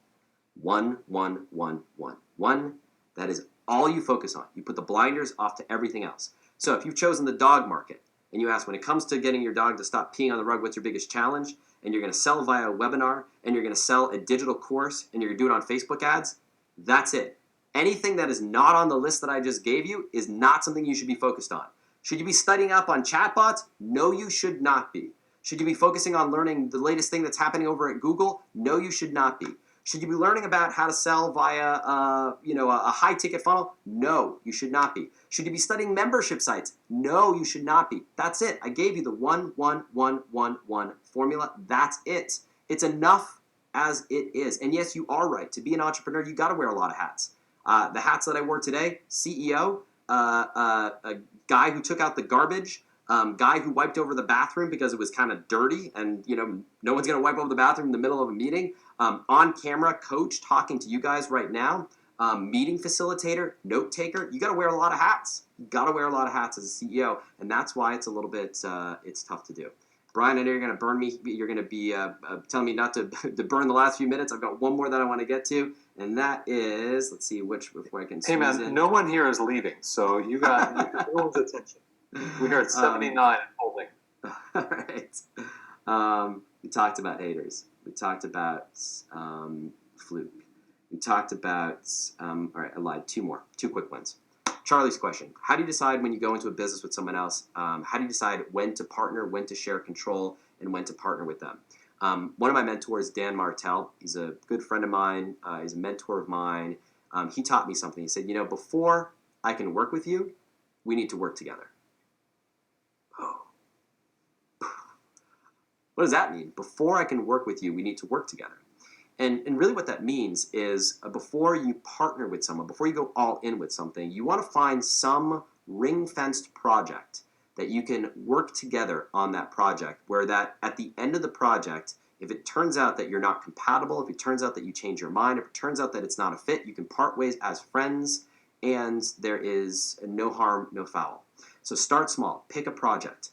1, 1, 1, 1. 1, that is all you focus on. You put the blinders off to everything else. So if you've chosen the dog market and you ask, when it comes to getting your dog to stop peeing on the rug, what's your biggest challenge? And you're going to sell via a webinar and you're going to sell a digital course and you're going to do it on Facebook ads, that's it. Anything that is not on the list that I just gave you is not something you should be focused on. Should you be studying up on chatbots? No, you should not be. Should you be focusing on learning the latest thing that's happening over at Google? No, you should not be. Should you be learning about how to sell via a high-ticket funnel? No, you should not be. Should you be studying membership sites? No, you should not be. That's it. I gave you the 1-1-1-1-1 formula. That's it. It's enough as it is. And yes, you are right. To be an entrepreneur, you got to wear a lot of hats. The hats that I wore today, CEO, a guy who took out the garbage, guy who wiped over the bathroom because it was kind of dirty, and no one's going to wipe over the bathroom in the middle of a meeting. On camera coach talking to you guys right now. Meeting facilitator, note taker. You got to wear a lot of hats. You got to wear a lot of hats as a CEO, and that's why it's a little bit it's tough to do. Brian, I know you're going to burn me. You're going to be telling me not to burn the last few minutes. I've got one more that I want to get to, and that is, let's see which before I can. Hey man, in. No one here is leaving, so you got everyone's attention. We're at 79 and holding. All right. We talked about haters. We talked about fluke. We talked about. All right, I lied. 2 more. 2 quick ones. Charlie's question. How do you decide when you go into a business with someone else? How do you decide when to partner, when to share control, and when to partner with them? One of my mentors, Dan Martell, he's a good friend of mine. He's a mentor of mine. He taught me something. He said, before I can work with you, we need to work together. Oh. What does that mean? Before I can work with you, we need to work together. And really what that means is before you partner with someone, before you go all in with something, you want to find some ring-fenced project that you can work together on that project, where that at the end of the project, if it turns out that you're not compatible, if it turns out that you change your mind, if it turns out that it's not a fit, you can part ways as friends, and there is no harm, no foul. So start small, pick a project.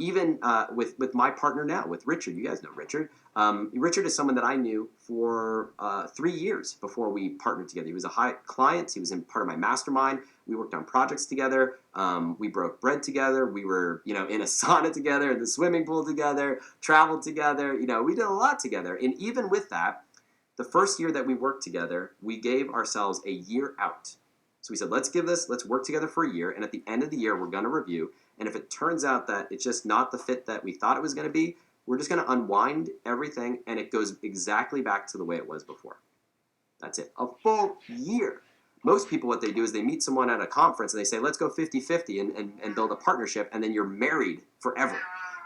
Even with my partner now, with Richard, you guys know Richard. Richard is someone that I knew for 3 years before we partnered together. He was a high client. He was in part of my mastermind. We worked on projects together. We broke bread together. We were, in a sauna together, in the swimming pool together, traveled together. We did a lot together. And even with that, the first year that we worked together, we gave ourselves a year out. So we said, let's work together for a year. And at the end of the year, we're going to review. And if it turns out that it's just not the fit that we thought it was going to be, we're just going to unwind everything, and it goes exactly back to the way it was before. That's it. A full year. Most people, what they do is they meet someone at a conference, and they say, let's go 50-50 and build a partnership, and then you're married forever.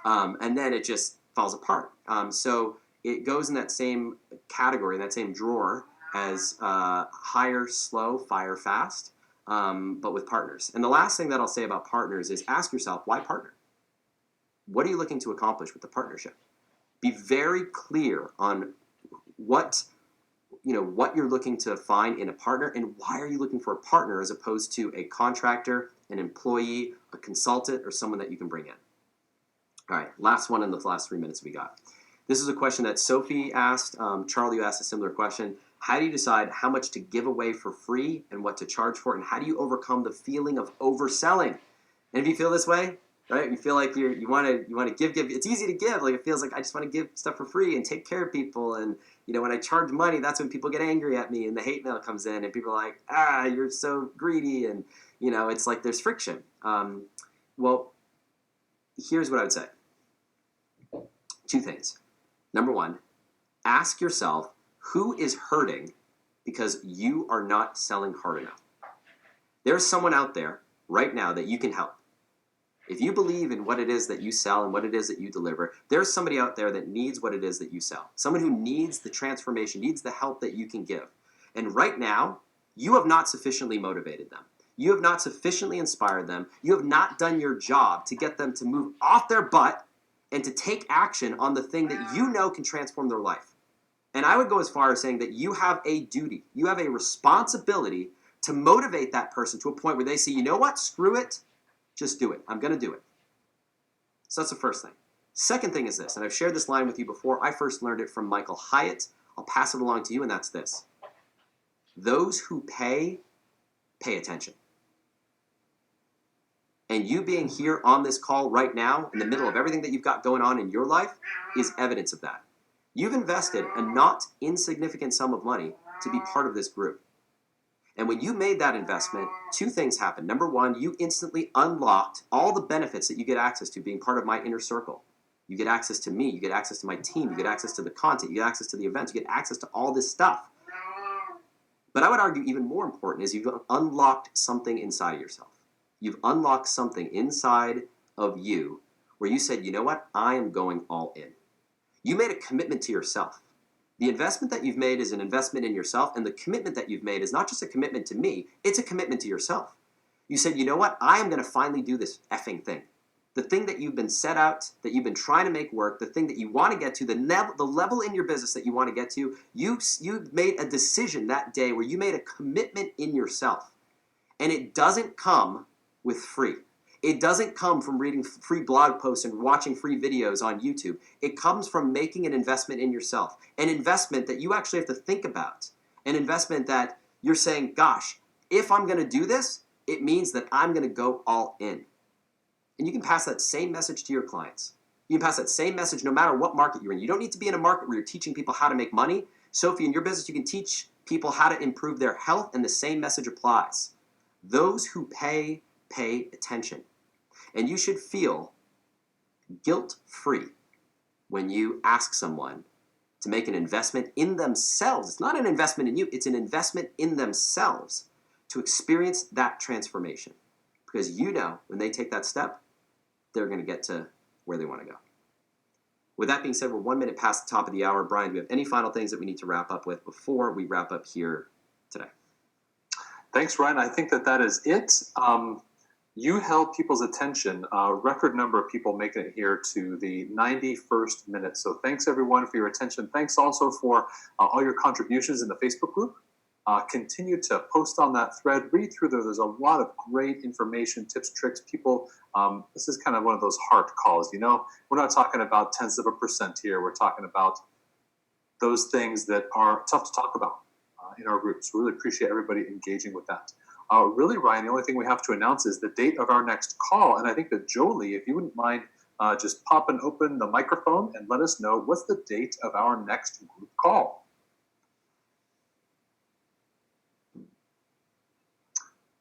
And then it just falls apart. So it goes in that same category, in that same drawer as hire slow, fire fast, but with partners. And the last thing that I'll say about partners is ask yourself, why partner? What are you looking to accomplish with the partnership? Be very clear on what you're looking to find in a partner, and why are you looking for a partner as opposed to a contractor, an employee, a consultant, or someone that you can bring in? All right, last one in the last 3 minutes we got. This is a question that Sophie asked. Charlie, you asked a similar question. How do you decide how much to give away for free and what to charge for? And how do you overcome the feeling of overselling? And if you feel this way, right, you feel like you want to give. It's easy to give. Like it feels like I just want to give stuff for free and take care of people. And when I charge money, that's when people get angry at me and the hate mail comes in and people are like, you're so greedy. And it's like there's friction. Well, here's what I would say. 2 things. Number 1, ask yourself who is hurting because you are not selling hard enough. There's someone out there right now that you can help. If you believe in what it is that you sell and what it is that you deliver, there's somebody out there that needs what it is that you sell. Someone who needs the transformation, needs the help that you can give. And right now, you have not sufficiently motivated them. You have not sufficiently inspired them. You have not done your job to get them to move off their butt and to take action on the thing that you know can transform their life. And I would go as far as saying that you have a duty, you have a responsibility to motivate that person to a point where they say, you know what, screw it, just do it. I'm going to do it. So that's the first thing. Second thing is this, and I've shared this line with you before. I first learned it from Michael Hyatt. I'll pass it along to you, and that's this. Those who pay attention. And you being here on this call right now, in the middle of everything that you've got going on in your life, is evidence of that. You've invested a not insignificant sum of money to be part of this group. And when you made that investment, 2 things happened. Number 1, you instantly unlocked all the benefits that you get access to being part of my inner circle. You get access to me, you get access to my team, you get access to the content, you get access to the events, you get access to all this stuff. But I would argue even more important is you've unlocked something inside of yourself. You've unlocked something inside of you where you said, you know what, I am going all in. You made a commitment to yourself. The investment that you've made is an investment in yourself, and the commitment that you've made is not just a commitment to me, it's a commitment to yourself. You said, you know what, I am going to finally do this effing thing. The thing that you've been set out, that you've been trying to make work, the thing that you want to get to, the level in your business that you want to get to, you made a decision that day where you made a commitment in yourself. And it doesn't come with free. It doesn't come from reading free blog posts and watching free videos on YouTube. It comes from making an investment in yourself, an investment that you actually have to think about, an investment that you're saying, gosh, if I'm going to do this, it means that I'm going to go all in. And you can pass that same message to your clients. You can pass that same message no matter what market you're in. You don't need to be in a market where you're teaching people how to make money. Sophie, in your business, you can teach people how to improve their health, and the same message applies. Those who pay attention. And you should feel guilt-free when you ask someone to make an investment in themselves. It's not an investment in you, it's an investment in themselves to experience that transformation. Because you know when they take that step, they're going to get to where they want to go. With that being said, we're 1 minute past the top of the hour. Brian, do we have any final things that we need to wrap up with before we wrap up here today? Thanks, Ryan. I think that is it. You held people's attention, a record number of people making it here to the 91st minute. So thanks, everyone, for your attention. Thanks also for all your contributions in the Facebook group. Continue to post on that thread. Read through there. There's a lot of great information, tips, tricks. People, this is kind of one of those heart calls, you know? We're not talking about tenths of a percent here. We're talking about those things that are tough to talk about in our groups. We really appreciate everybody engaging with that. Really, Ryan, the only thing we have to announce is the date of our next call. And I think that Jolie, if you wouldn't mind just popping open the microphone and let us know what's the date of our next group call.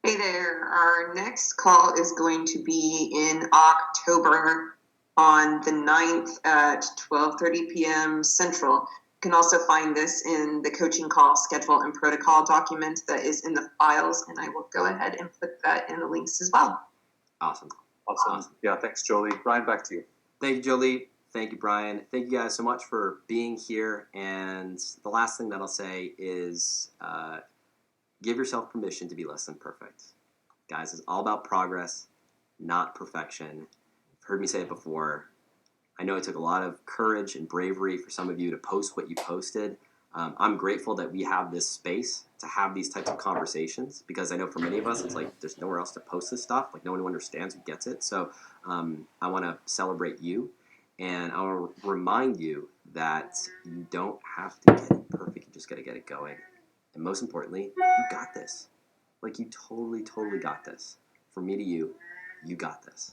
Hey there, our next call is going to be in October on the 9th at 12:30 p.m. Central. You can also find this in the coaching call schedule and protocol document that is in the files, and I will go ahead and put that in the links as well. Awesome. Yeah, thanks, Jolie. Brian, back to you. Thank you, Jolie. Thank you, Brian. Thank you guys so much for being here. And the last thing that I'll say is give yourself permission to be less than perfect. Guys, it's all about progress, not perfection. You've heard me say it before. I know it took a lot of courage and bravery for some of you to post what you posted. I'm grateful that we have this space to have these types of conversations, because I know for many of us, it's like there's nowhere else to post this stuff. Like no one who understands who gets it. So I want to celebrate you, and I want to remind you that you don't have to get it perfect. You just got to get it going. And most importantly, you got this. Like you totally, totally got this. From me to you, you got this.